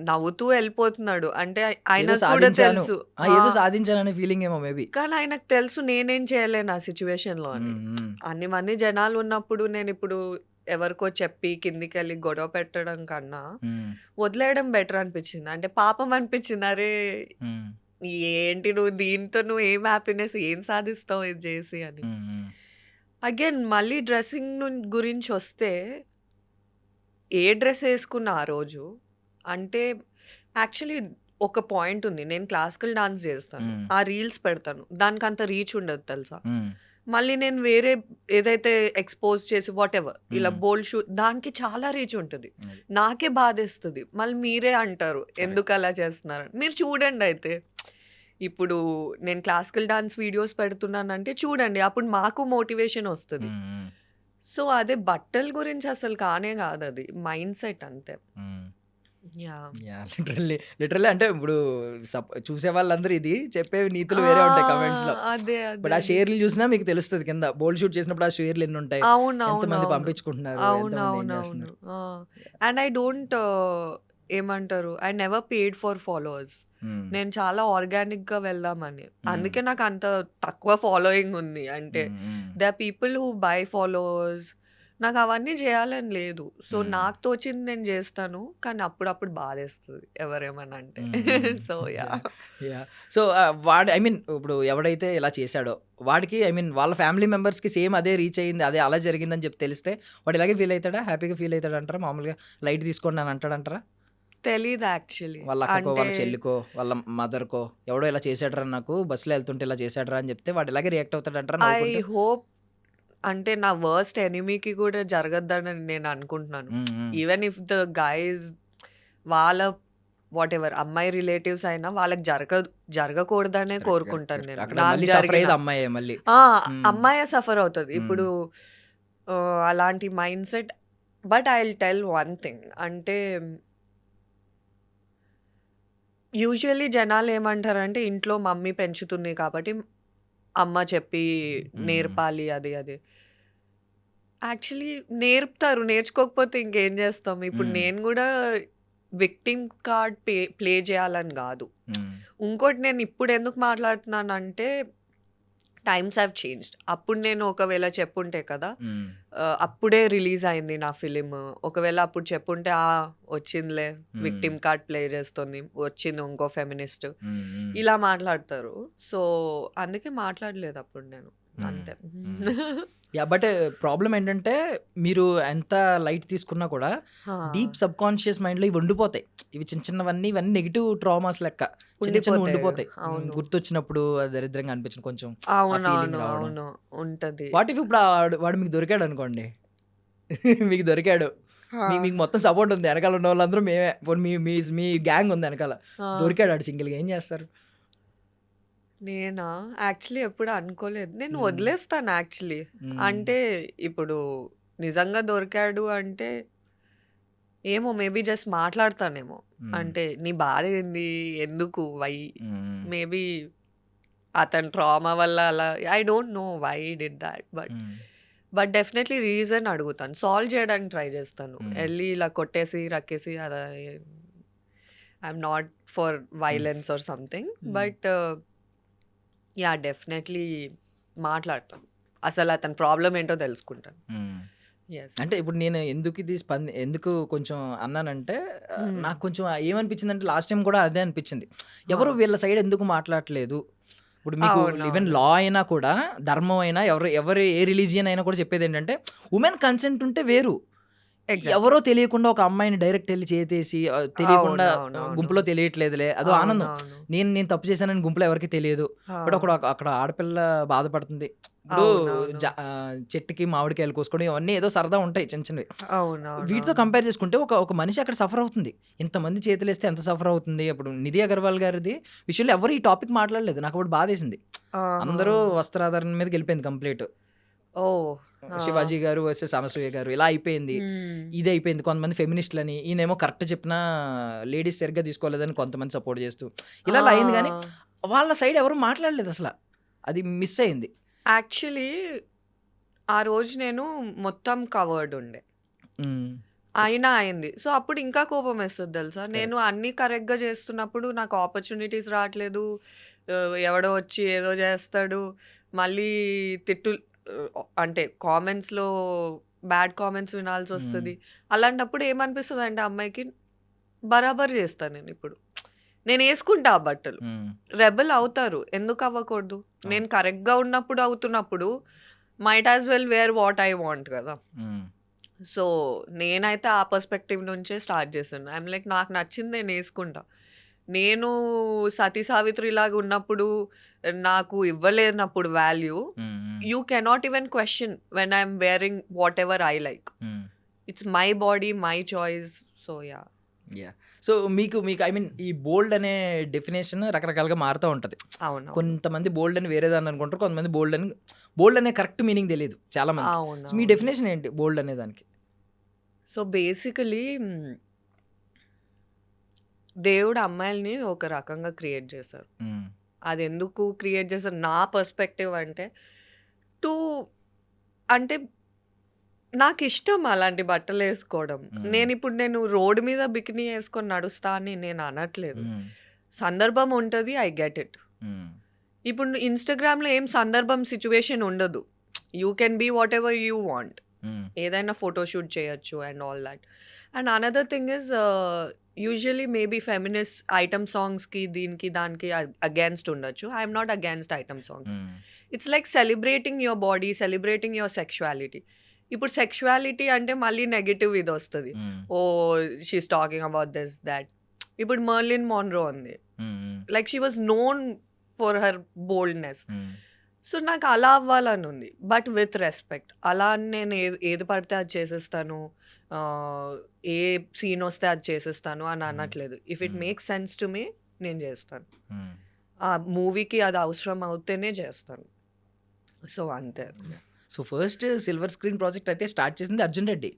నవ్వుతూ వెళ్ళిపోతున్నాడు. అంటే ఏదో ఆయనకు కూడా సాధించాను, తెలుసు. ఏదో సాధించాలనే ఫీలింగ్ ఏమో మేబీ. కానీ ఆయనకు తెలుసు నేనేం చేయలేను ఆ సిచ్యువేషన్లో అని. అన్ని మంది జనాలు ఉన్నప్పుడు నేను ఇప్పుడు ఎవరికో చెప్పి కిందికి వెళ్ళి గొడవ పెట్టడం కన్నా వదిలేయడం బెటర్ అనిపించింది. అంటే పాపం అనిపించింది, అరే ఏంటి నువ్వు దీంతో నువ్వు ఏం హ్యాపీనెస్ ఏం సాధిస్తావు ఇది చేసి అని. అగైన్ మళ్ళీ డ్రెస్సింగ్ గురించి వస్తే ఏ డ్రెస్ వేసుకున్నా ఆ రోజు అంటే యాక్చువల్లీ ఒక పాయింట్ ఉంది, నేను క్లాసికల్ డాన్స్ చేస్తాను, ఆ రీల్స్ పెడతాను, దానికి అంత రీచ్ ఉండదు తెలుసా. మళ్ళీ నేను వేరే ఏదైతే ఎక్స్పోజ్ చేసి వాట్ ఎవర్ ఇలా బోల్డ్ షూట్ దానికి చాలా రీచ్ ఉంటుంది, నాకే బాధేస్తుంది. మళ్ళీ మీరే అంటారు ఎందుకు అలా చేస్తున్నారు. మీరు చూడండి అయితే ఇప్పుడు నేను క్లాసికల్ డాన్స్ వీడియోస్ పెడుతున్నానంటే చూడండి, అప్పుడు మాకు మోటివేషన్ వస్తుంది. సో అదే బట్టల గురించి అసలు కానే కాదు, అది మైండ్ సెట్ అంతే. యా లిటరల్లీ అంటే ఇప్పుడు చూసే వాళ్ళందరూ ఇది చెప్పే నీతులు వేరే ఉంటాయి కమెంట్స్ లో, అదే బట్ ఆ అదే షేర్లు చూసినా మీకు తెలుస్తుంది కింద బోల్డ్ షూట్ చేసినప్పుడు ఆ షేర్లు ఎన్ని ఉంటాయి, ఎంతమంది అవునవునవును పంపించుకుంటున్నారు, ఎంతమంది ఏం అవునవునవును. చేస్తున్నారు. అండ్ ఐ డోంట్ ఏమంటారు, I never paid for followers. నేను చాలా ఆర్గానిక్గా వెళ్దామని, అందుకే నాకు అంత తక్కువ ఫాలోయింగ్ ఉంది. అంటే they are people who buy followers, నాకు అవన్నీ చేయాలని లేదు. సో నాకు తోచింది నేను చేస్తాను, కానీ అప్పుడప్పుడు బాధేస్తుంది ఎవరేమని అంటే. సో యా యా సో వాడు ఐ మీన్ ఇప్పుడు ఎవడైతే ఇలా చేశాడో వాడికి ఐ మీన్ వాళ్ళ ఫ్యామిలీ మెంబర్స్కి సేమ్ అదే రీచ్ అయ్యింది, అదే అలా జరిగిందని చెప్పి తెలిస్తే వాడు ఇలాగే ఫీల్ అవుతాడా, హ్యాపీగా ఫీల్ అవుతాడు అంటారా, మామూలుగా లైట్ తీసుకోండి అని అంటాడంటారా? తెలీదు యాక్చువల్లీ. వాళ్ళ అక్కకో అంటే వాళ్ళ చెల్లికో వాళ్ళ మదర్కో ఎవడో ఇలా చేసాడరా, నాకు బస్సులో వెళ్తుంటే ఇలా చేసాడరా అని చెప్తే వాడు ఇలాగే రియాక్ట్ అవుతాడు అంటారా ఐ నవ్వుకుంటే? హోప్ అంటే నా వర్స్ట్ ఎనిమీకి కూడా జరగద్దని నేను అనుకుంటున్నాను. ఈవెన్ ఇఫ్ ద గైస్ వాళ్ళ వాట్ ఎవర్ అమ్మాయి రిలేటివ్స్ అయినా వాళ్ళకి జరగకూడదనే కోరుకుంటాను నేను. అక్కడ నాకు మళ్ళీ సఫర్ జరిగిన అయ్యేది అమ్మాయే మళ్ళీ. అమ్మాయి సఫర్ అవుతుంది ఇప్పుడు అలాంటి mind set. But I will tell one thing, అంటే యూజువల్లీ జనాలు ఏమంటారంటే ఇంట్లో మమ్మీ పెంచుతుంది కాబట్టి అమ్మ చెప్పి నేర్పాలి అది అది. యాక్చువల్లీ నేర్పుతారు, నేర్చుకోకపోతే ఇంకేం చేస్తాం. ఇప్పుడు నేను కూడా విక్టిమ్ కార్డ్ ప్లే చేయాలని కాదు. ఇంకోటి నేను ఇప్పుడు ఎందుకు మాట్లాడుతున్నానంటే టైమ్స్ హ్యావ్ చేంజ్డ్. అప్పుడు నేను ఒకవేళ చెప్పుంటే కదా, అప్పుడే రిలీజ్ అయింది నా ఫిలిం, ఒకవేళ అప్పుడు చెప్పుంటే వచ్చిందిలే విక్టిమ్ కార్డ్ ప్లే చేస్తుంది, వచ్చింది ఇంకో ఫెమినిస్ట్, ఇలా మాట్లాడతారు. సో అందుకే మాట్లాడలేదు అప్పుడు నేను, అంతే. యా బట్ ప్రాబ్లం ఏంటంటే మీరు ఎంత లైట్ తీసుకున్నా కూడా డీప్ సబ్ కాన్షియస్ మైండ్లో ఇవి ఉండిపోతాయి. ఇవి చిన్న చిన్నవన్నీ ఇవన్నీ నెగిటివ్ ట్రామాస్ లెక్క చిన్న చిన్న ఉండిపోతాయి. గుర్తొచ్చినప్పుడు అది దరిద్రంగా అనిపించిన కొంచెం అవునవును అవును ఉంటది. వాట్ ఇఫ్ ఇప్పుడు వాడు మీకు దొరికాడు అనుకోండి, మీకు దొరికాడు మీకు మొత్తం సపోర్ట్ ఉంది, వెనకాల ఉన్న వాళ్ళందరూ మేమే, పోనీ మీ గ్యాంగ్ ఉంది వెనకాల. దొరికాడు ఆడు సింగిల్గా, ఏం చేస్తారు? నేనా యాక్చువల్లీ ఎప్పుడు అనుకోలేదు, నేను వదిలేస్తాను యాక్చువల్లీ. అంటే ఇప్పుడు నిజంగా దొరికాడు అంటే ఏమో మేబీ జస్ట్ మాట్లాడతానేమో, అంటే నీ బాధ ఏంది, ఎందుకు, వై, మేబీ అతని ట్రామా వల్ల అలా, I don't know why did that, but definitely reason అడుగుతాను, సాల్వ్ చేయడానికి ట్రై చేస్తాను. వెళ్ళి ఇలా కొట్టేసి రక్కేసి అలా, I'm not for violence or something, but ya definitely మాట్లాడతాను, అసలు అతని ప్రాబ్లం ఏంటో తెలుసుకుంటాను. అంటే ఇప్పుడు నేను ఎందుకు కొంచెం అన్నానంటే, నాకు కొంచెం ఏమనిపించింది అంటే, లాస్ట్ టైం కూడా అదే అనిపించింది, ఎవరు వీళ్ళ సైడ్ ఎందుకు మాట్లాడలేదు. ఇప్పుడు మీకు ఈవెన్ లా అయినా కూడా, ధర్మం అయినా, ఎవరు ఏ రిలీజియన్ అయినా కూడా చెప్పేది ఏంటంటే, ఉమెన్ కన్సెంట్ ఉంటే వేరు. ఎవరో తెలియకుండా ఒక అమ్మాయిని డైరెక్ట్ వెళ్ళి చేతేసి తెలియకుండా గుంపులో తెలియట్లేదులే అదో ఆనందం. నేను తప్పు చేశానని గుంపులో ఎవరికి తెలియదు, బట్ అక్కడ ఆడపిల్ల బాధపడుతుంది. ఇప్పుడు చెట్టుకి మామిడికాయలు కోసుకోవడం ఇవన్నీ ఏదో సరదా ఉంటాయి చిన్న చిన్నవి. వీటితో కంపేర్ చేసుకుంటే ఒక మనిషి అక్కడ సఫర్ అవుతుంది, ఇంతమంది చేతులు వేస్తే ఎంత సఫర్ అవుతుంది. అప్పుడు నిధి అగర్వాల్ గారిది విషయంలో ఎవరు ఈ టాపిక్ మాట్లాడలేదు, నాకు అప్పుడు బాధేసింది. అందరూ వస్త్రాధారణ మీదకి వెళ్ళిపోయింది కంప్లీట్. శివాజీ గారు వర్సెస్ అనసూయ గారు ఇలా అయిపోయింది, ఇది అయిపోయింది. కొంతమంది ఫెమినిస్టులని, ఈయనేమో కరెక్ట్ చెప్పినా లేడీస్ సరిగ్గా తీసుకోలేదని కొంతమంది సపోర్ట్ చేస్తూ ఇలా అయింది. కానీ వాళ్ళ సైడ్ ఎవరు మాట్లాడలేదు అసలు, అది మిస్ అయింది. యాక్చువల్లీ ఆ రోజు నేను మొత్తం కవర్డ్ ఉండే, అయినా అయింది. సో అప్పుడు ఇంకా కోపం వేస్తుంది తెలుసా, నేను అన్నీ కరెక్ట్గా చేస్తున్నప్పుడు నాకు ఆపర్చునిటీస్ రావట్లేదు, ఎవడో వచ్చి ఏదో చేస్తాడు, మళ్ళీ అంటే కామెంట్స్లో బ్యాడ్ కామెంట్స్ వినాల్సి వస్తుంది. అలాంటప్పుడు ఏమనిపిస్తుంది అంటే అమ్మాయికి బరాబర్ చేస్తాను నేను, ఇప్పుడు నేను వేసుకుంటా ఆ బట్టలు, రెబల్ అవుతారు, ఎందుకు అవ్వకూడదు. నేను కరెక్ట్గా అవుతున్నప్పుడు might as well wear what I want కదా. సో నేనైతే ఆ పర్స్పెక్టివ్ నుంచే స్టార్ట్ చేశాను. ఐఎమ్ లైక్ నాకు నచ్చింది నేను వేసుకుంటా. నేను సతీ సావిత్రి లాగా ఉన్నప్పుడు నాకు ఇవ్వలేనప్పుడు value, you cannot even question when I'm wearing whatever I like. It's my body, my choice. So yeah. So మీకు ఐ మీన్ ఈ బోల్డ్ అనే డెఫినేషన్ రకరకాలుగా మారుతూ ఉంటుంది. అవును, కొంతమంది బోల్డ్ అని వేరే దాన్ని అనుకుంటారు, కొంతమంది బోల్డ్ అనే కరెక్ట్ మీనింగ్ తెలియదు చాలా మంది. అవును. మీ డెఫినేషన్ ఏంటి బోల్డ్ అనే దానికి? సో బేసికలీ దేవుడు అమ్మాయిల్ని ఒక రకంగా క్రియేట్ చేశారు. అది ఎందుకు క్రియేట్ చేశారు నా పర్స్పెక్టివ్ అంటే, అంటే నాకు ఇష్టం అలాంటి బట్టలు వేసుకోవడం. నేను రోడ్డు మీద బికినీ వేసుకొని నడుస్తా అని నేను అనట్లేదు, సందర్భం ఉంటుంది, ఐ గెట్ ఇట్. ఇప్పుడు ఇన్స్టాగ్రామ్లో ఏం సందర్భం సిచ్యువేషన్ ఉండదు, you can be whatever you want, ఏదైనా ఫోటోషూట్ చేయొచ్చు and all that. And another thing is usually maybe feminist item సాంగ్స్కి దీనికి దానికి అగేన్స్ట్ ఉండొచ్చు. I'm not against item songs. It's like celebrating your body, celebrating your sexuality. ఇప్పుడు sexuality అంటే మళ్ళీ negative ఇది వస్తుంది, oh she's talking about this that. ఇప్పుడు మర్లిన్ మోన్రో ఉంది, like she was known for her boldness. So నాకు అలా అవ్వాలని ఉంది, బట్ విత్ రెస్పెక్ట్. అలా అని నేను ఏది పడితే అది చేసేస్తాను, ఏ సీన్ వస్తే అది చేసేస్తాను అని అనట్లేదు. If it makes sense to me నేను చేస్తాను, ఆ మూవీకి అది అవసరం అవుతేనే చేస్తాను. సో అంతే. So first silver screen project అయితే స్టార్ట్ చేసింది Arjun Reddy.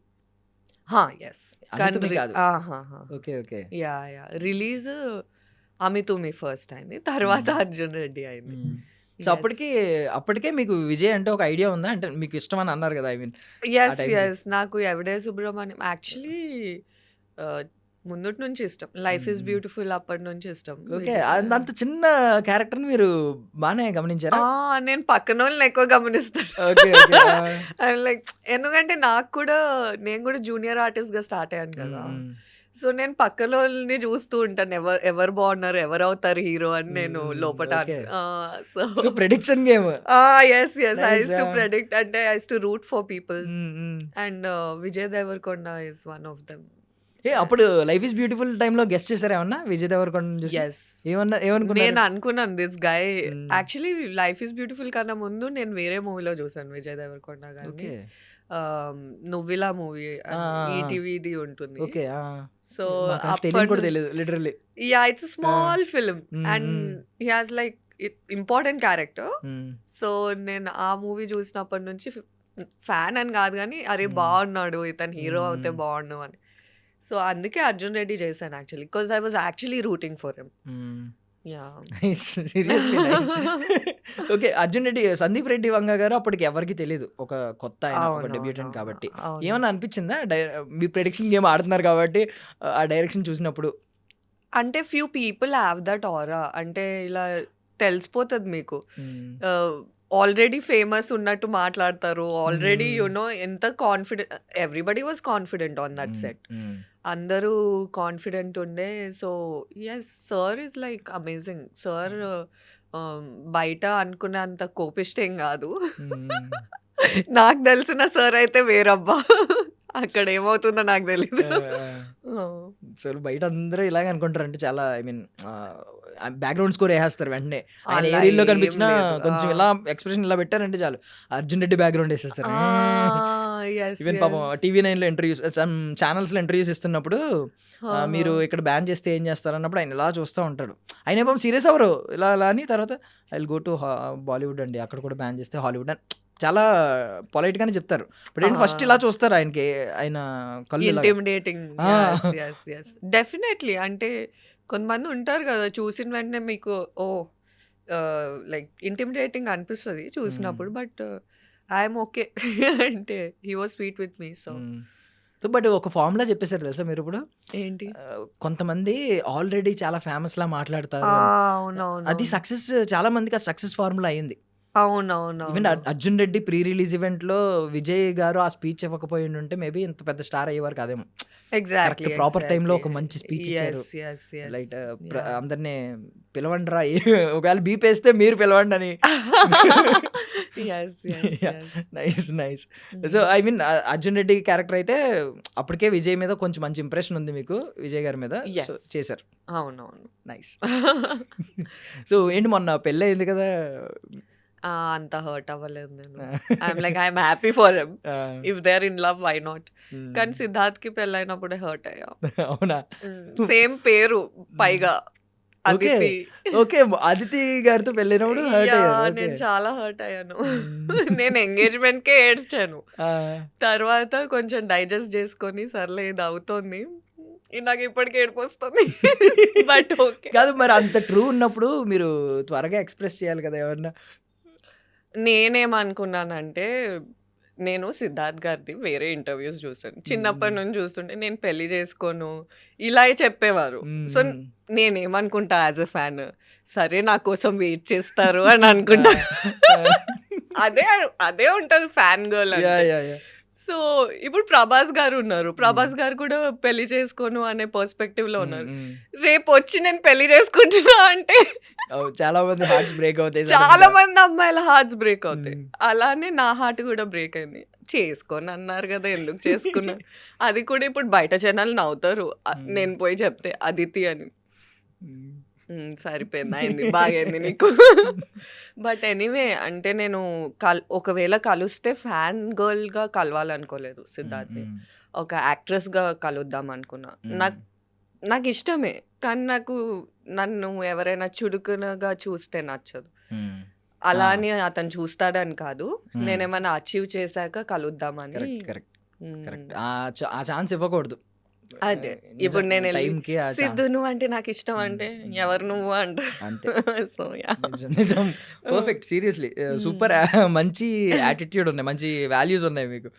Yes, okay okay. Yeah release Ami Thumi first అయింది, తర్వాత అర్జున్ రెడ్డి అయింది. సో అప్పటికే మీకు విజయ్ అంటే ఒక ఐడియా ఉందా? అంటే మీకు ఇష్టం అని అన్నారు కదా, ఐ మీన్. ఎస్ నాకు ఎవడే సుబ్రహ్మణ్యం యాక్చువల్లీ ముందుటి నుంచి ఇష్టం, లైఫ్ ఈజ్ బ్యూటిఫుల్ అప్పటి నుంచి ఇష్టం. ఓకే, అంత చిన్న క్యారెక్టర్ మీరు బాగానే గమనించారా? నేను పక్కన వాళ్ళని ఎక్కువ గమనిస్తాను. లైక్ ఎందుకంటే నేను కూడా జూనియర్ ఆర్టిస్ట్ గా స్టార్ట్ అయ్యాను కదా, సో నేను పక్కన వాళ్ళని చూస్తూ ఉంటాను, ఎవరు బాగున్నారు, ఎవరు అవుతారు హీరో అని నేను లోపల. So prediction game. Yes I use to predict, అంటే I use to root for people, and Vijay Deverakonda is one of them. అప్పుడు లైఫ్ ఈజ్ బ్యూటిఫుల్ టైంలో గెస్ట్ చేశారా ఏమన్నా విజయ్ దేవరకొండ? నేను అనుకున్నాను this guy. Actually life is beautiful కన్నా ముందు నేను వేరే మూవీలో చూసాను విజయ్ దేవరకొండ గారిని, నువ్విలా మూవీ ఆ. ఈటీవీది ఉంటుంది. ఓకే. సో తెలియని కూడా తెలియదు literally. It's small film and he has like important character. So నేను ఆ మూవీ చూసినప్పటి నుంచి ఫ్యాన్ అని కాదు కానీ అరే బాగున్నాడు ఇతను హీరో అవుతే బాగుండు అని. సో అందుకే అర్జున్ రెడ్డి చేశాను actually, because I was actually rooting for him. Yeah seriously nice. Okay, Arjun Reddy, Sandeep Reddy Vanga garu అప్పటికి ఎవరికి తెలియదు, ఒక కొత్త ఆయన, ఒక డెబ్యూటెంట్ కాబట్టి. ఏమన్నా అనిపించిందా మీ ప్రెడిక్షన్ గేమ్ ఆడుతున్నారు కాబట్టి ఆ డైరెక్షన్ చూసినప్పుడు? అంటే few people have that aura, అంటే ఇలా తెలిసిపోతుంది మీకు. ఆల్రెడీ ఫేమస్ ఉన్నట్టు మాట్లాడతారు, ఆల్రెడీ యునో ఎంత confident, everybody was confident on that set, అందరూ కాన్ఫిడెంట్ ఉండే. So yes, sir is like amazing. Sir బయట అనుకునే అంత కోపిస్ట్ ఏం కాదు. నాకు తెలిసిన సార్ అయితే వేరబ్బా, అక్కడ ఏమవుతుందో నాకు తెలీదు. సో బయట అందరూ ఇలాగ అనుకుంటారు, అంటే చాలా ఐ మీన్ బ్యాక్గ్రౌండ్ స్కోర్ వేసేస్తారు వెంటనే. ఆయన ఏ రీల్లో కనిపించినా కొంచెం ఇలా ఎక్స్ప్రెషన్ ఇలా పెట్టారంటే చాలు అర్జున్ రెడ్డి బ్యాక్గ్రౌండ్ వేసేస్తారు. ఈవెన్ పాపం TV9లో ఇంటర్వ్యూస్, ఛానల్స్లో ఇంటర్వ్యూస్ ఇస్తున్నప్పుడు మీరు ఇక్కడ బ్యాన్ చేస్తే ఏం చేస్తారు అన్నప్పుడు ఆయన ఇలా చూస్తూ ఉంటాడు. ఆయన ఏమో సీరియస్ అవ్వరు, ఇలా అలా అని తర్వాత I will go to Bollywood అండి, అక్కడ కూడా బ్యాన్ చేస్తే హాలీవుడ్ అని చాలా పొలైట్ గానే చెప్తారు. బట్ ఏంటి ఫస్ట్ ఇలా చూస్తారు ఆయనకి, ఆయన కళ్ళు ఇంటిమిడేటింగ్. డెఫినెట్లీ, అంటే కొంతమంది ఉంటారు కదా చూసిన వెంటనే మీకు లైక్ ఇంటిమిడేటింగ్ అనిపిస్తుంది చూసినప్పుడు, బట్ ఐఎమ్ ఓకే. అంటే he was sweet with me. So but ఒక ఫార్ములా చెప్పేశారు తెలుసా మీరు ఇప్పుడు? ఏంటి? కొంతమంది ఆల్రెడీ చాలా ఫేమస్ లా మాట్లాడతారు, అవునవును, అది సక్సెస్, చాలా మందికి అది సక్సెస్ ఫార్ములా అయింది. అవునవును. Even Arjun Reddy pre release event లో విజయ్ గారు ఆ స్పీచ్ ఇవ్వకపోయి ఉంటే మేబీ ఇంత పెద్ద స్టార్ అయ్యేవారు కాదేమో. ఎగ్జాక్ట్లీ, ప్రాపర్ టైమ్ లో ఒక మంచి స్పీచ్ ఇచ్చారు. లైక్ అందరినీ పిలవండిరా, ఒకవేళ బీప్ వేస్తే మీరు పిలవండి అని. Nice nice. So I mean Arjun Reddy character అయితే అప్పటికే విజయ్ మీద కొంచెం మంచి ఇంప్రెషన్ ఉంది మీకు, విజయ్ గారి మీద. సో చేశారు. అవునవును, నైస్. సో ఏంటి మొన్న పెళ్ళి అయింది కదా, అంత హర్ట్ అవ్వలేదు నేను. I'm like I'm happy for him, if they are in love why not. కానీ సిద్ధార్థ్ కి పెళ్ళైనప్పుడే హర్ట్ అయ్యా. అవునా? సేమ్ పేరు పైగా అదితి. ఓకే, అదితి గారితో పెళ్ళైనప్పుడు నేను చాలా హర్ట్ అయ్యాను. నేను ఎంగేజ్మెంట్ కే ఏడ్చాను, తర్వాత కొంచెం డైజెస్ట్ చేసుకొని సర్లే ఇది అవుతోంది, నాకు ఇప్పటికి ఏడుపు వస్తుంది. బట్ ఓకే కాదు, మరి అంత ట్రూ ఉన్నప్పుడు మీరు త్వరగా ఎక్స్ప్రెస్ చేయాలి కదా ఎవరన్నా. నేనేమనుకున్నానంటే, నేను సిద్ధార్థ్ గారిది వేరే ఇంటర్వ్యూస్ చూసాను, చిన్నప్పటి నుంచి చూస్తుంటే నేను పెళ్లి చేసుకోను ఇలా చెప్పేవారు. సో నేనేమనుకుంటా యాజ్ ఎ ఫ్యాన్, సరే నా కోసం వెయిట్ చేస్తారు అని అనుకుంటా. అదే ఉంటుంది ఫ్యాన్ గర్ల్. సో ఇప్పుడు ప్రభాస్ గారు ఉన్నారు, ప్రభాస్ గారు కూడా పెళ్లి చేసుకోను అనే పర్స్పెక్టివ్ లో ఉన్నారు. రేపు వచ్చి నేను పెళ్లి చేసుకుంటున్నా అంటే చాలా మంది హార్ట్స్ బ్రేక్ అవుతాయి, చాలా మంది అమ్మాయిల హార్ట్స్ బ్రేక్ అవుతాయి. అలానే నా హార్ట్ కూడా బ్రేక్ అయింది. చేసుకొని అన్నారు కదా, ఎందుకు చేసుకున్నా. అది కూడా ఇప్పుడు బయట జనాలు నవ్వుతారు నేను పోయి చెప్తే అదితి అని. సరిపోయింది, అయింది, బాగైంది నీకు. బట్ ఎనీవే, అంటే నేను ఒకవేళ కలిస్తే ఫ్యాన్ గర్ల్ గా కలవాలనుకోలేదు సిద్ధార్థ్ని, ఒక యాక్ట్రెస్ గా కలుద్దాం అనుకున్నా. నాకు ఇష్టమే, కానీ నన్ను ఎవరైనా చురుకునగా చూస్తే నచ్చదు. అలా అని అతను చూస్తాడని కాదు, నేనేమైనా అచీవ్ చేశాక కలుద్దామని. ఆ ఛాన్స్ ఇవ్వకూడదు. అదే ఇప్పుడు నేను సిద్ధు నువ్వు అంటే నాకు ఇష్టం అంటే ఎవరు నువ్వు అంటారు. సో నిజం, పర్ఫెక్ట్, సీరియస్లీ సూపర్. మంచి యాటిట్యూడ్ ఉన్నాయి, మంచి వాల్యూస్ ఉన్నాయి మీకు.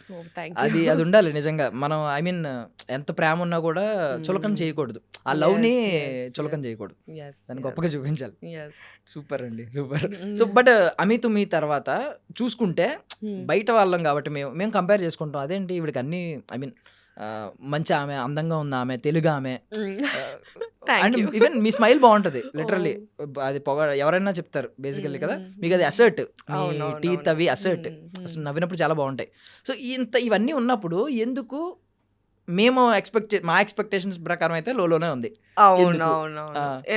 అది ఉండాలి నిజంగా. మనం ఐ మీన్ ఎంత ప్రేమ ఉన్నా కూడా చులకన చేయకూడదు, ఆ లవ్ ని చులకన చేయకూడదు, దాన్ని గొప్పగా చూపించాలి. సూపర్ అండి, సూపర్. సో బట్ అమీ తుమీ తర్వాత చూసుకుంటే బయట వాళ్ళం కాబట్టి మేము కంపేర్ చేసుకుంటాం, అదేంటి వీడికి అన్ని ఐ మీన్ మంచి ఆమె, అందంగా ఉంది ఆమె, తెలుగు ఆమె, అండ్ ఈవెన్ మీ స్మైల్ బాగుంటది లిటరల్లీ. అది ఎవరైనా చెప్తారు బేసికల్లీ కదా, మీకు అది అసర్ట్, మీ టీత్ అవి అసర్ట్, అసలు నవ్వినప్పుడు చాలా బాగుంటాయి. సో ఇవన్నీ ఉన్నప్పుడు ఎందుకు మేము మా ఎక్స్పెక్టేషన్స్ ప్రకారం అయితే లోనే ఉంది. అవునవును,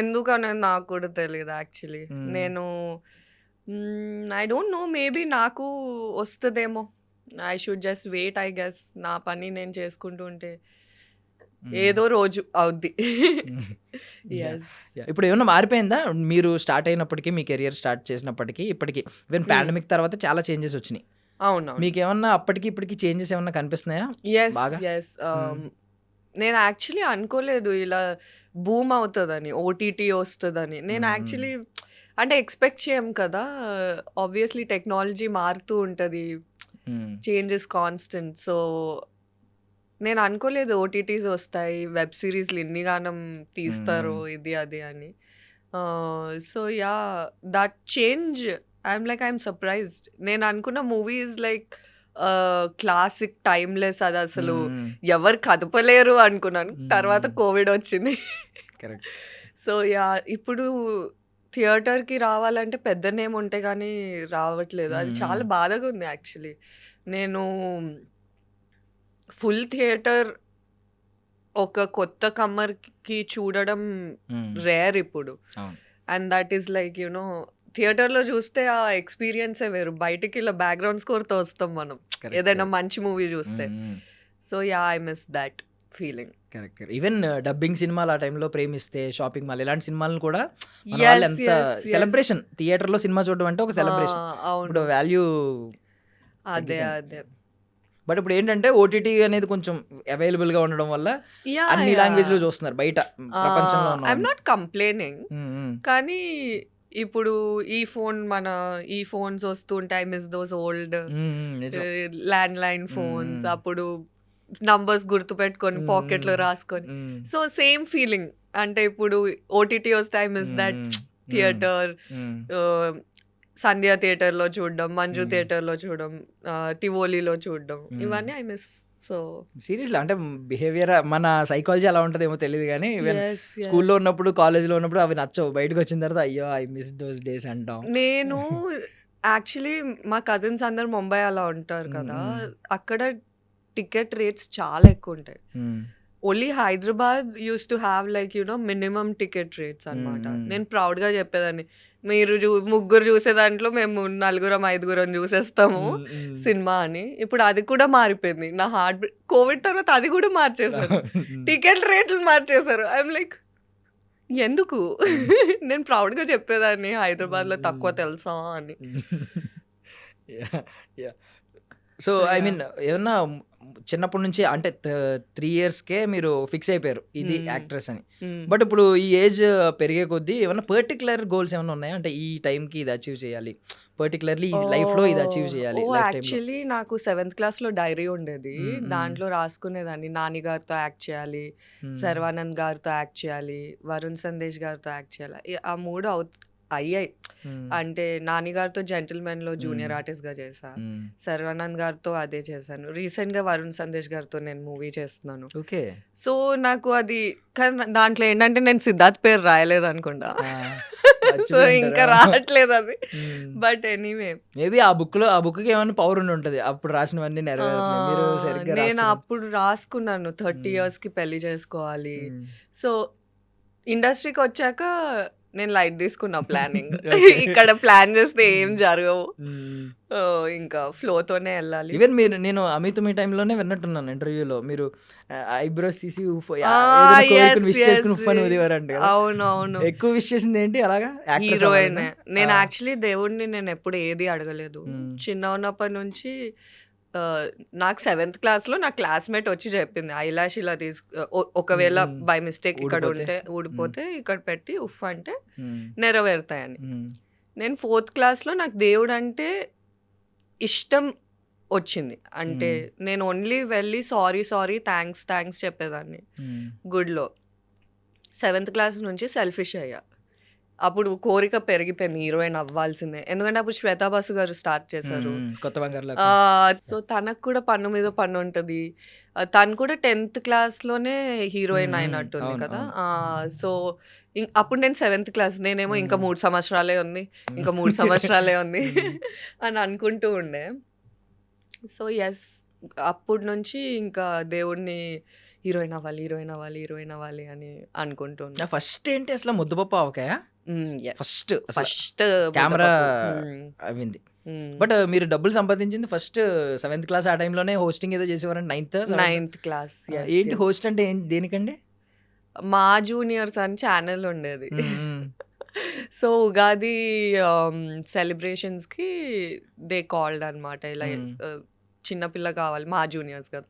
ఎందుకనేది నాకు కూడా తెలియదు యాక్చువల్లీ. నేను ఐ డోంట్ నో, మేబీ నాకు వస్తుందేమో I should just wait, I guess. నా పని నేను చేసుకుంటూ ఉంటే ఏదో రోజు అవుద్ది. ఎస్. ఇప్పుడు ఏమన్నా మారిపోయిందా మీరు స్టార్ట్ అయినప్పటికీ, మీ కెరియర్ స్టార్ట్ చేసినప్పటికీ ఇప్పటికి? ఈవెన్ పాండమిక్ తర్వాత చాలా చేంజెస్ వచ్చినాయి. అవునవును. మీకు ఏమన్నా అప్పటికి ఇప్పటికి చేంజెస్ ఏమన్నా కనిపిస్తున్నాయా? ఎస్ బాగా? ఎస్. నేను యాక్చువల్లీ అనుకోలేదు ఇలా బూమ్ అవుతుందని, ఓటీటీ వస్తుందని. నేను యాక్చువల్లీ అంటే ఎక్స్పెక్ట్ చేయం కదా. ఆబ్వియస్లీ టెక్నాలజీ మారుతూ ఉంటుంది, చేంజెస్ కాన్స్టెంట్. సో నేను అనుకోలేదు ఓటీటీస్ వస్తాయి, వెబ్ సిరీస్లు ఇన్ని గానం తీస్తారు, ఇది అది అని. So yeah, that change I'm surprised. నేను అనుకున్న movie is like classic, timeless, అది అసలు ఎవరు కదపలేరు అనుకున్నాను. తర్వాత కోవిడ్ వచ్చింది. కరెక్ట్. సో యా, ఇప్పుడు థియేటర్కి రావాలంటే పెద్ద నేమ్ ఉంటే కానీ రావట్లేదు. అది చాలా బాధగా ఉంది యాక్చువల్లీ. నేను ఫుల్ థియేటర్ ఒక కొత్త కమ్మర్కి చూడడం రేర్ ఇప్పుడు. And that is like you know, థియేటర్లో చూస్తే ఆ ఎక్స్పీరియన్సే వేరు. బయటికి ఇలా బ్యాక్గ్రౌండ్ స్కోర్తో వస్తాం మనం ఏదైనా మంచి మూవీ చూస్తే. So yeah, I miss that feeling. Correct. Even dubbing సినిమాలు ఆ టైంలో, ప్రేమిస్తే, షాపింగ్ మాల్, ఇలాంటి సినిమాలను కూడా మన వాళ్ళు ఎంత సెలబ్రేషన్. థియేటర్లో సినిమా చూడడం అంటే ఒక సెలబ్రేషన్. ఇప్పుడు వాల్యూ అదే అదే. బట్ ఇప్పుడు ఏంటంటే ఓటీటీ అనేది కొంచెం అవైలబుల్ గా ఉండడం వల్ల అన్ని లాంగ్వేజ్ లో చూస్తున్నారు బయట ప్రపంచంలో. ఐఎమ్ నాట్ కంప్లైనింగ్, కానీ ఇప్పుడు ఈ ఫోన్స్ వస్తుంటే I miss those old land line phones. అప్పుడు నంబర్స్ గుర్తు పెట్టుకొని పాకెట్ లో రాసుకొని, సో సేమ్ ఫీలింగ్. అంటే ఇప్పుడు ఓటీటీ వస్తే ఐ మిస్ దట్ థియేటర్. సంధ్య థియేటర్లో చూడడం, మంజు థియేటర్లో చూడడం, టివోలీలో చూడడం, ఇవన్నీ ఐ మిస్. సో సీరియస్లీ అంటే బిహేవియర్, మన సైకాలజీ అలా ఉంటుందేమో తెలియదు కానీ స్కూల్లో ఉన్నప్పుడు, కాలేజ్లో ఉన్నప్పుడు అవి నచ్చవు. బయటకు వచ్చిన తర్వాత అయ్యో ఐ మిస్ దోస్ డేస్ అంటాం. నేను యాక్చువల్లీ మా కజిన్స్ అందరు ముంబై అలా ఉంటారు కదా, అక్కడ టికెట్ రేట్స్ చాలా ఎక్కువ ఉంటాయి. Only Hyderabad use to have like you know minimum ticket rates అనమాట. నేను ప్రౌడ్గా చెప్పేదాన్ని, మీరు ముగ్గురు చూసే దాంట్లో మేము 4-5 చూసేస్తాము సినిమా అని. ఇప్పుడు అది కూడా మారిపోయింది. నా హార్ట్ కోవిడ్ తర్వాత అది కూడా మార్చేశారు, టికెట్ రేట్లు మార్చేశారు. ఐఎమ్ లైక్ ఎందుకు? నేను ప్రౌడ్గా చెప్పేదాన్ని హైదరాబాద్లో తక్కువ తెలుసా అని. సో ఐ మీన్ ఏమన్నా చిన్నప్పటి నుంచి అంటే 3 yearsకే మీరు ఫిక్స్ అయిపోయారు ఇది యాక్ట్రెస్ అని. బట్ ఇప్పుడు ఈ ఏజ్ పెరిగే కొద్దీ ఏమన్నా పర్టికులర్ గోల్స్ ఏమైనా ఉన్నాయా? అంటే ఈ టైంకి ఇది అచీవ్ చేయాలి, పర్టికులర్లీ ఈ లైఫ్లో ఇది అచీవ్ చేయాలి. యాక్చువల్లీ నాకు 7th క్లాస్లో డైరీ ఉండేది, దాంట్లో రాసుకునేదాన్ని నాని గారితో యాక్ట్ చేయాలి, శర్వానంద్ గారితో యాక్ట్ చేయాలి, వరుణ్ సందేశ్ గారితో యాక్ట్ చేయాలి. ఆ 3 అయ్యాయి. అంటే నాని గారితో జెంటిల్మెన్ లో జూనియర్ ఆర్టిస్ట్ గా చేశా, శర్వానంద్ గారితో అదే చేశాను, రీసెంట్ గా వరుణ్ సందేశ్ గారితో నేను మూవీ చేస్తున్నాను. ఓకే. సో నాకు అది, కానీ దాంట్లో ఏంటంటే నేను సిద్ధార్థ్ పేరు రాయలేదు అనుకుంటా, సో ఇంకా రావట్లేదు అది. బట్ ఎనీవే మేబీ ఆ బుక్కి ఏమైనా పవర్ ఉండి ఉంటుంది, అప్పుడు రాసినవన్నీ నెరవేరు. నేను అప్పుడు రాసుకున్నాను 30 years కి పెళ్లి చేసుకోవాలి. సో ఇండస్ట్రీకి వచ్చాక నేను లైట్ తీసుకున్నా ప్లానింగ్. ఇక్కడ ప్లాన్ చేస్తే ఏం జరగవు, ఇంకా ఫ్లోతోనే వెళ్ళాలి. ఈవెన్ నేను అమిత్ మీ టైంలోనే విన్నట్టున్నాను ఇంటర్వ్యూలో, మీరు ఐబ్రోస్ తీసి అవునవును ఎక్కువ విష్ చేసింది ఏంటి అలాగా? హీరోయిన్. నేను యాక్చువల్లీ దేవుడిని నేను ఎప్పుడు ఏది అడగలేదు. చిన్న ఉన్నప్పటి నుంచి నాకు 7th క్లాస్లో నా క్లాస్మేట్ వచ్చి చెప్పింది, ఐలాష్ ఇలా ఒకవేళ బై మిస్టేక్ ఇక్కడ ఉంటే ఊడిపోతే ఇక్కడ పెట్టి ఉఫ్ అంటే నెరవేరుతాయని. నేను 4th క్లాస్లో నాకు దేవుడు అంటే ఇష్టం వచ్చింది. అంటే నేను ఓన్లీ వెళ్ళి సారీ థ్యాంక్స్ చెప్పేదాన్ని గుడ్లో. 7th క్లాస్ నుంచి సెల్ఫిష్ అయ్యా. అప్పుడు కోరిక పెరిగిపోయింది హీరోయిన్ అవ్వాల్సిందే, ఎందుకంటే అప్పుడు శ్వేతా బాసు గారు స్టార్ట్ చేశారు కొత్త బంగారు. సో తనకు కూడా పన్ను మీద పన్ను ఉంటుంది. తను కూడా 10th క్లాస్లోనే హీరోయిన్ అయినట్టుంది కదా. సో అప్పుడు నేను 7th క్లాస్, నేనేమో ఇంకా 3 సంవత్సరాలే ఉంది అని అనుకుంటూ ఉండే. సో ఎస్, అప్పటి నుంచి ఇంకా దేవుడిని హీరోయిన్ అవ్వాలి అని అనుకుంటున్నా. ఫస్ట్ ఏంటి అసలు ముద్దపప్పు ఆవకాయ? ఫస్ట్ ఫస్ట్ కెమెరా అవింది. బట్ మీరు డబ్బులు సంపాదించింది ఫస్ట్ 7th క్లాస్ ఆ టైంలోనే హోస్టింగ్ ఏదో చేసేవారండి. 9th class. ఏంటి హోస్ట్ అంటే దేనికండి? మా జూనియర్స్ అని ఛానల్ ఉండేది. సో ఉగాది సెలబ్రేషన్స్కి దే కాల్డ్ అనమాట, ఇలా చిన్నపిల్ల కావాలి, మా జూనియర్స్ కదా,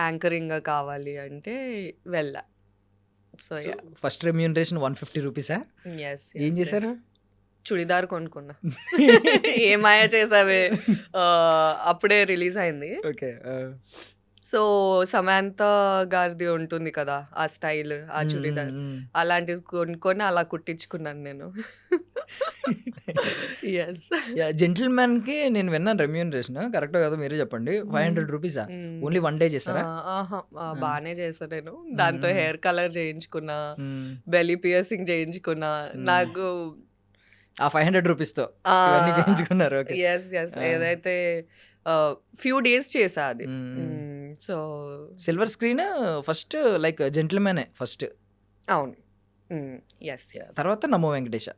యాంకరింగ్ కావాలి అంటే వెళ్ళా. So first remuneration 150 రూపీసా? ఏం చేశారు? చుడిదార్ కొనుక్కున్నా. ఏమాయ చేసావే, అప్పుడే రిలీజ్ అయింది. ఓకే. సో సమాంత గారిది ఉంటుంది కదా ఆ స్టైల్, ఆ చుడిదార్, అలాంటివి కొనుక్కొని అలా కుట్టించుకున్నాను నేను. ఎస్. జెంటిల్మెన్ కి నేను విన్నాను రెమ్యూనరేషన్, కరెక్ట్ కదా మీరే చెప్పండి. 500 రూపీసా? ఓన్లీ 1 డే చేస్తారా? బాగానే చేసా నేను. దాంతో హెయిర్ కలర్ చేయించుకున్నా, బెల్లీ పియర్సింగ్ చేయించుకున్నా. నాకు ఆ 500 రూపీస్తో ఇవన్నీ చేయించుకున్నారు. Yes yes. ఏదైతే ఫ్యూ డేస్ చేసా అది. So silver screen first like Gentleman first. అవును. Yes yes. తర్వాత నమో వెంకటేశ.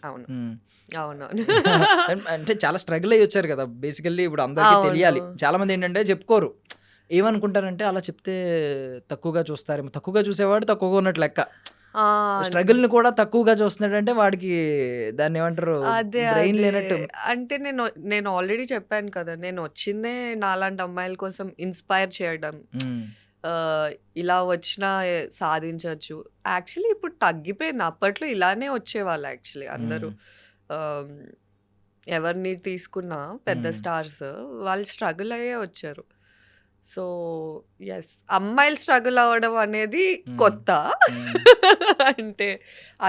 అవును అవునవును. అంటే చాలా స్ట్రగుల్ అయ్యి వచ్చారు కదా బేసికల్లీ. ఇప్పుడు అందరికీ తెలియాలి. చాలా మంది ఏంటంటే చెప్పుకోరు, ఏమనుకుంటారంటే అలా చెప్తే తక్కువగా చూస్తారేమో. తక్కువగా చూసేవాడు తక్కువగా ఉన్నట్టు లెక్క. స్ట్రగుల్ ని కూడా తక్కువగా చూస్తున్నాడంటే వాడికి దాన్ని ఏమంటారు, అదే బ్రెయిన్ అదే. లేనట్టు. అంటే నేను ఆల్రెడీ చెప్పాను కదా, నేను వచ్చిందే నాలాంటి అమ్మాయిల కోసం ఇన్స్పైర్ చేయడం. ఇలా వచ్చినా సాధించవచ్చు. యాక్చువల్లీ ఇప్పుడు తగ్గిపోయింది. అప్పట్లో ఇలానే వచ్చేవాళ్ళు యాక్చువల్లీ అందరూ. ఎవరిని తీసుకున్నా పెద్ద స్టార్స్ వాళ్ళు స్ట్రగుల్ అయ్యే వచ్చారు. సో ఎస్, అమ్మాయిలు స్ట్రగుల్ అవ్వడం అనేది కొత్త. అంటే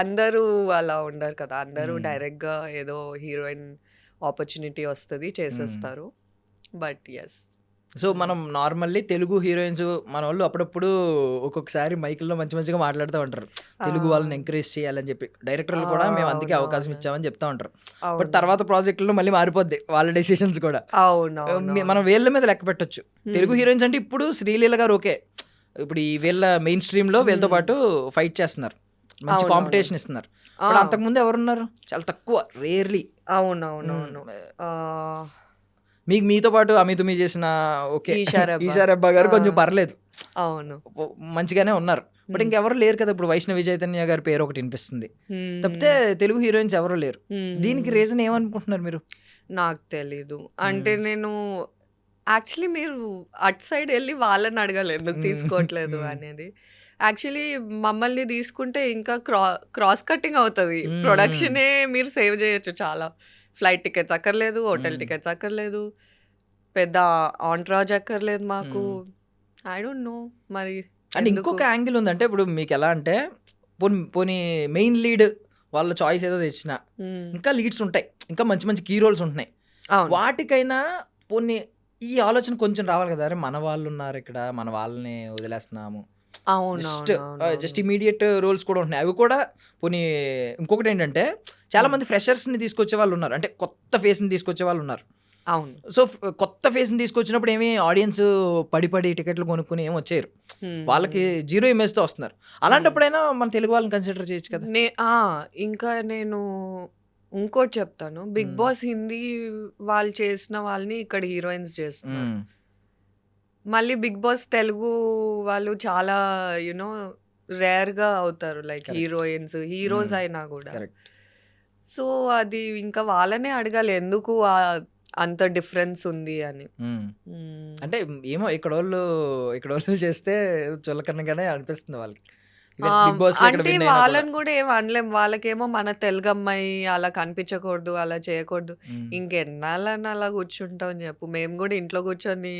అందరూ అలా ఉండరు కదా, అందరూ డైరెక్ట్గా ఏదో హీరోయిన్ ఆపర్చునిటీ వస్తుంది చేసేస్తారు. But yes. సో మనం నార్మల్లీ తెలుగు హీరోయిన్స్ మన వాళ్ళు అప్పుడప్పుడు ఒక్కొక్కసారి మైకుల్లో మంచి మంచిగా మాట్లాడుతూ ఉంటారు, తెలుగు వాళ్ళని ఎంకరేజ్ చేయాలని చెప్పి. డైరెక్టర్లు కూడా మేము అందుకే అవకాశం ఇచ్చామని చెప్తా ఉంటారు. బట్ తర్వాత ప్రాజెక్టులో మళ్ళీ మారిపోద్ది వాళ్ళ డెసిషన్స్ కూడా. మనం వేళ్ళ మీద లెక్క పెట్టొచ్చు. తెలుగు హీరోయిన్స్ అంటే ఇప్పుడు శ్రీలీల గారు ఓకే, ఇప్పుడు ఈ వీళ్ళ మెయిన్ స్ట్రీమ్ లో వీళ్ళతో పాటు ఫైట్ చేస్తున్నారు, మంచి కాంపిటీషన్ ఇస్తున్నారు. ఇప్పుడు అంతకుముందు ఎవరున్నారు? చాలా తక్కువ, రేర్లీ. అవునవునవును. మీకు మీతో పాటు అమితుమి చేసిన ఓకే ఈషారబ్బా. ఈషారబ్బా గారు కొంచెం పర్లేదు, అవును. మంచిగానే ఉన్నారు. బట్ ఇంకెవరు లేరు కదా. ఇప్పుడు వైష్ణవి చైతన్య గారి పేరు ఒకటి వినిపిస్తుంది తప్పితే తెలుగు హీరోయిన్స్ ఎవరు లేరు. దీనికి రీజన్ ఏమనుకుంటున్నారు మీరు? నాకు తెలీదు. అంటే నేను యాక్చువల్లీ మీరు అటు సైడ్ వెళ్ళి వాళ్ళని అడగాలి ఎందుకు తీసుకోవట్లేదు అనేది. యాక్చువల్లీ మమ్మల్ని తీసుకుంటే ఇంకా క్రాస్ కట్టింగ్ అవుతుంది. ప్రొడక్షనే మీరు సేవ్ చేయొచ్చు చాలా. ఫ్లైట్ టికెట్స్ అక్కర్లేదు, హోటల్ టికెట్స్ అక్కర్లేదు, పెద్ద ఆంట్రాజ్ అక్కర్లేదు మాకు. ఐ డోంట్ నో మరి. అండ్ ఇంకొక యాంగిల్ ఉందంటే, ఇప్పుడు మీకు ఎలా అంటే పోనీ మెయిన్ లీడ్ వాళ్ళ చాయిస్ ఏదో తెచ్చిన ఇంకా లీడ్స్ ఉంటాయి, ఇంకా మంచి మంచి కీ రోల్స్ ఉంటున్నాయి. వాటికైనా పోనీ ఈ ఆలోచన కొంచెం రావాలి కదా, అరే మన వాళ్ళు ఉన్నారు ఇక్కడ, మన వాళ్ళని వదిలేస్తున్నాము. జస్ట్ ఇమీడియట్ రోల్స్ కూడా ఉంటున్నాయి. అవి కూడా పోనీ. ఇంకొకటి ఏంటంటే చాలా మంది ఫ్రెషర్స్ని తీసుకొచ్చే వాళ్ళు ఉన్నారు, అంటే కొత్త ఫేస్ని తీసుకొచ్చే వాళ్ళు ఉన్నారు. అవును. సో కొత్త ఫేస్ని తీసుకొచ్చినప్పుడు ఏమి ఆడియన్స్ పడి టికెట్లు కొనుక్కుని ఏమి వచ్చారు, వాళ్ళకి జీరో ఇమేజ్తో వస్తున్నారు. అలాంటప్పుడైనా మన తెలుగు వాళ్ళని కన్సిడర్ చేయొచ్చు కదా. ఇంకా నేను ఇంకోటి చెప్తాను, బిగ్ బాస్ హిందీ వాళ్ళు చేసిన వాళ్ళని ఇక్కడ హీరోయిన్స్ చేస్తున్నారు. మళ్ళీ బిగ్ బాస్ తెలుగు వాళ్ళు చాలా యునో రేర్గా అవుతారు, లైక్ హీరోయిన్స్ హీరోస్ అయినా కూడా. సో అది ఇంకా వాళ్ళనే అడగాలి ఎందుకు అంత డిఫరెన్స్ ఉంది అని. అంటే ఏమో ఇక్కడ వాళ్ళు చేస్తే చులకనగానే అనిపిస్తుంది వాళ్ళకి. అంటే వాళ్ళని కూడా ఏం అనలేం. వాళ్ళకేమో మన తెలుగు అమ్మాయి అలా కనిపించకూడదు, అలా చేయకూడదు. ఇంకెన్నాళ్ళని అలా కూర్చుంటాం అని చెప్పు. మేము కూడా ఇంట్లో కూర్చొని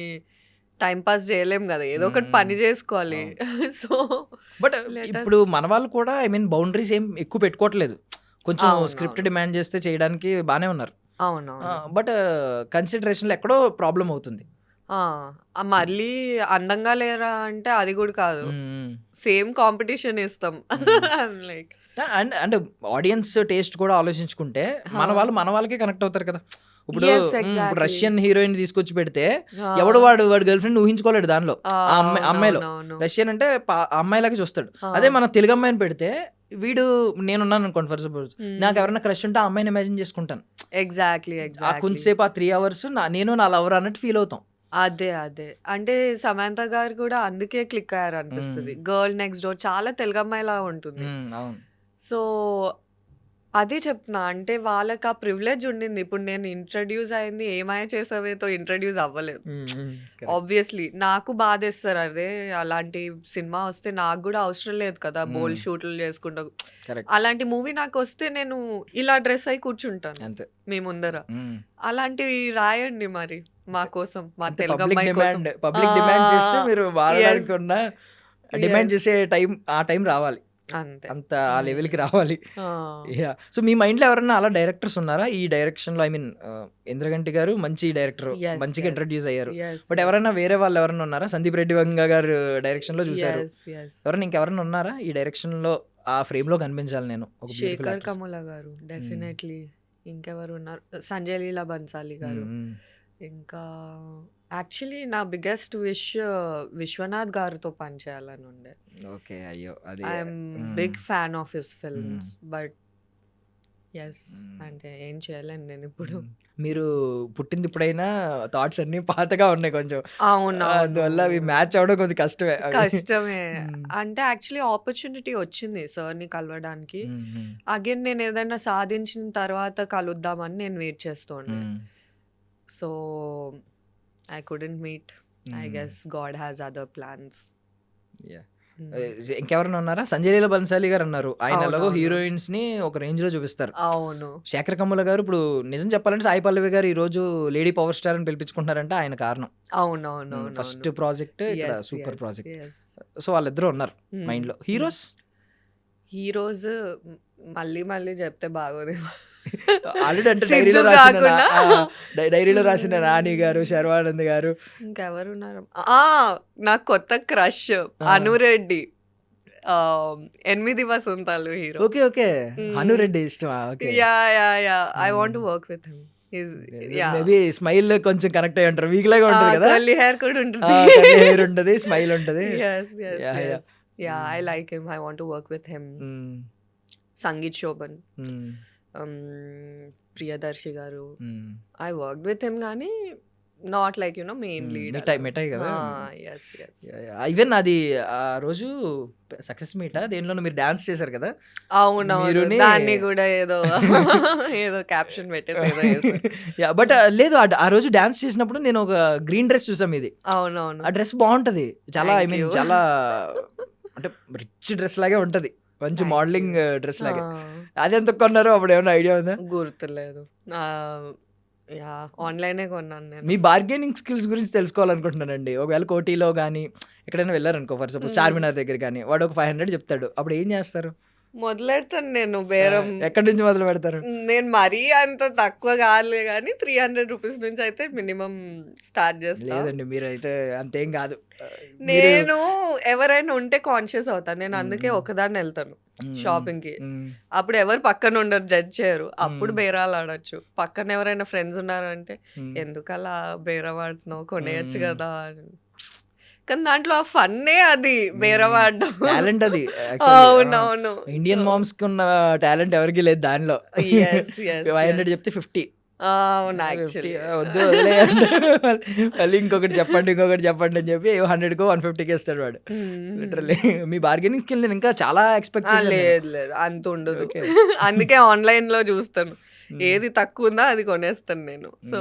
టైం పాస్ చేయలేం కదా, ఏదో ఒకటి పని చేసుకోవాలి. సో బట్ ఇప్పుడు మన వాళ్ళు కూడా ఐ మీన్ బౌండరీస్ ఏం ఎక్కువ పెట్టుకోవట్లేదు. కొంచెం స్క్రిప్ట్ డిమాండ్ చేస్తే చేయడానికి బాగానే ఉన్నారు. అవును. బట్ కన్సిడరేషన్లో ఎక్కడో ప్రాబ్లం అవుతుంది. మళ్ళీ అందంగా లేరా అంటే అది కూడా కాదు, సేమ్ కాంపిటీషన్ ఇస్తాం. లైక్ అంటే ఆడియన్స్ టేస్ట్ కూడా ఆలోచించుకుంటే మన వాళ్ళకే కనెక్ట్ అవుతారు కదా. ఇప్పుడు Yes, ఇప్పుడు exactly. రష్యన్ హీరోయిన్ తీసుకొచ్చి పెడితే ఎవడు వాడి గర్ల్ ఫ్రెండ్ ఊహించుకోలేడు దానిలో ఆ అమ్మాయిలో. అవునవును. రష్యన్ అంటే ఆ అమ్మాయిలాగా చూస్తాడు. అదే మన తెలుగు అమ్మాయిని పెడితే వీడు నేనున్నాను అనుకోండి ఫర్ సపోజ్, నాకు ఎవరైనా క్రష్ ఉంటే ఆ అమ్మాయిని ఇమాజిన్ చేసుకుంటాను. ఎగ్జాక్ట్లీ ఆ ఎగ్జాక్ట్లీ కొంతసేపు ఆ 3 hours నేను నా లవర్ అన్నట్టు ఫీల్ అవుతాం. అదే అంటే సమంత గారు కూడా అందుకే క్లిక్ అయ్యారు అనిపిస్తుంది. గర్ల్ నెక్స్ట్ డోర్ చాలా తెలుగు అమ్మాయిలా ఉంటుంది. అవును. సో అదే చెప్తున్నా, అంటే వాళ్ళకి ఆ ప్రివిలేజ్ ఉండింది. ఇప్పుడు నేను ఇంట్రడ్యూస్ అయింది ఏమాయ చేసావేతో ఇంట్రడ్యూస్ అవ్వలేదు. ఆబ్వియస్లీ నాకు బాధేస్తారు, అదే అలాంటి సినిమా వస్తే నాకు కూడా అవసరం లేదు కదా బోల్డ్ షూట్లు చేసుకుంటా. కరెక్ట్. అలాంటి మూవీ నాకు వస్తే నేను ఇలా డ్రెస్ అయి కూర్చుంటాను అంతే. మీ ముందర. అలాంటివి రాయండి మరి మా కోసం, మా తెలుగు పబ్లిక్ అమ్మాయి కోసం. డిమాండ్ చేస్తే మీరు వాడడానికి Yes. ఉన్న డిమాండ్ చేసే ఆ టైం రావాలి, అంతే. అంత ఆ లెవెల్కి రావాలి. సో మీ మైండ్లో ఎవరన్నా అలా డైరెక్టర్స్ ఉన్నారా ఈ డైరెక్షన్లో? ఐ మీన్ ఇంద్రగంటి గారు మంచి డైరెక్టర్, Yes, మంచిగా yes. ఇంట్రడ్యూస్ అయ్యారు. Yes, but yes. ఎవరైనా వేరే వాళ్ళు ఎవరైనా ఉన్నారా? సందీప్ రెడ్డి వంగ గారు డైరెక్షన్లో చూసారు, Yes, yes. ఎవరైనా ఇంకెవరైనా ఉన్నారా ఈ డైరెక్షన్లో ఆ ఫ్రేమ్లో కనిపించాలి నేను ఒక beautiful శేఖర్ actress? కమల గారు డెఫినెట్లీ. ఇంకెవరు ఉన్నారు? సంజయ్ లీలా బన్సాలి గారు. ఇంకా యాక్చువల్లీ నా బిగ్గెస్ట్ విష్ విశ్వనాథ్ గారితో పనిచేయాలని ఉండే. ఓకే, అయ్యో అది I'm big fan of his films, but yes అంటే ఏం చేయలేను నేను ఇప్పుడు. మీరు పుట్టింది ఇప్పుడైనా థాట్స్ అన్ని పాతగా ఉన్నాయి కొంచెం, అవును, అందువల్ల అవి మ్యాచ్ అవడం కొంచెం కష్టమే అవి. కష్టమే. అంటే యాక్చువల్లీ ఆపర్చునిటీ వచ్చింది సార్ని కలవడానికి. అగైన్ నేను ఏదైనా సాధించిన తర్వాత కలుద్దామని నేను వెయిట్ చేస్తూ ఉండే. So I couldn't meet. I guess God has other plans. ఇంకెవరైనా ఉన్నారా? సంజయ్ లీలా బన్సాలి గారు అన్నారు, ఆయన ఎలాగో అవునవును. హీరోయిన్స్ ని ఒక రేంజ్ లో చూపిస్తారు. అవును. శేఖర్ కమ్ముల గారు ఇప్పుడు నిజం చెప్పాలంటే సాయి పల్లవి గారు ఈ రోజు లేడీ పవర్ స్టార్ అని పిలిపించుకుంటున్నారంటే ఆయన కారణం. అవునవును. First project super project. So వాళ్ళిద్దరూ ఉన్నారు మైండ్ లో. హీరోస్ హీరోస్ మళ్ళీ మళ్ళీ చెప్తే బాగోదు. ఆల్రెడీ అంటే సిద్ధు కాకుండా డైరీలో రాసిన నాని గారు, శర్వానంద్ గారు. ఇంకెవరున్నారు? నాకు కొత్త క్రష్ అనురెడ్డి, 8 వసంతాలు హీరో. ఓకే ఓకే, అనురెడ్డి ఇష్టమా? Okay, yeah I want to work with him. Maybe smile కొంచెం కనెక్ట్ అయ్యి ఉంటారు, వీక్ లాగా ఉంటుంది కదా, కర్లీ హెయిర్ కూడా ఉంటుంది, హెయిర్ ఉంటుంది, స్మైల్ ఉంటుంది. I like him, I want to work with him. Sangeeth Shobhan, Priyadarshi garu, I worked with him కానీ not like main lead. Mithai కదా. ఈవెన్ అది ఆ రోజు సక్సెస్ మీట్ దేనిలో మీరు డాన్స్ చేశారు కదా. అవునవును, దాన్ని కూడా ఏదో క్యాప్షన్ పెట్టేసి. బట్ లేదు, ఆ రోజు డాన్స్ చేసినప్పుడు నేను ఒక గ్రీన్ డ్రెస్ చూసాం ఇది. అవునవును, ఆ డ్రెస్ బాగుంటది చాలా, ఐ మీన్ చాలా అంటే రిచ్ డ్రెస్ లాగే ఉంటది, మంచి మోడలింగ్ డ్రెస్ లాగే. అది ఎంత కొన్నారు అప్పుడు, ఏమైనా ఐడియా ఉందా? గుర్తులేదు. ఆన్లైనే కొన్నాను నేను. మీ బార్గెనింగ్ స్కిల్స్ గురించి తెలుసుకోవాలనుకుంటున్నానండి. ఒకవేళ కోటిలో కానీ ఎక్కడైనా వెళ్ళారనుకో, ఫర్ సపోజ్ చార్మినార్ దగ్గర కానీ, వాడు ఒక 500 చెప్తాడు, అప్పుడు ఏం చేస్తారు? మొదలెడతాను నేను బేరం. ఎక్కడి నుంచి మొదలు పెడతారు? నేను మరీ అంత తక్కువ కాలే కానీ 300 రూపీస్ నుంచి అయితే మినిమం స్టార్ట్ చేస్తాను. లేదండి, మీరైతే అంతేం కాదు. నేను ఎవరైనా ఉంటే కాన్షియస్ అవుతాను, నేను అందుకే ఒకదాన్ని వెళ్తాను షాపింగ్ కి. అప్పుడు ఎవరు పక్కన ఉండరు, జడ్జ్ చేయరు, అప్పుడు బేరాలు ఆడొచ్చు. పక్కన ఎవరైనా ఫ్రెండ్స్ ఉన్నారంటే ఎందుకు అలా బేరం ఆడుతున్నావు, కొనేయచ్చు కదా. కానీ దాంట్లో ఆ ఫన్నే అది, బేరవాడడం టాలెంట్ అది. అవునవును, ఇండియన్ మామ్స్ కి ఉన్న టాలెంట్ ఎవరికి లేదు దానిలో. 500 చెప్తే 50. అవును, యాక్చువల్లీ వద్దు వదిలేయండి, మళ్ళీ ఇంకొకటి చెప్పండి అని చెప్పి 100కో 150కి ఇస్తాడు వాడు. లిటరల్లీ మీ బార్గెనింగ్ స్కిల్ నేను ఇంకా చాలా ఎక్స్పెక్ట్ లేదు అంత ఉండదు. అందుకే ఆన్లైన్ లో చూస్తాను, ఏది తక్కువ ఉందో అది కొనేస్తాను నేను. సో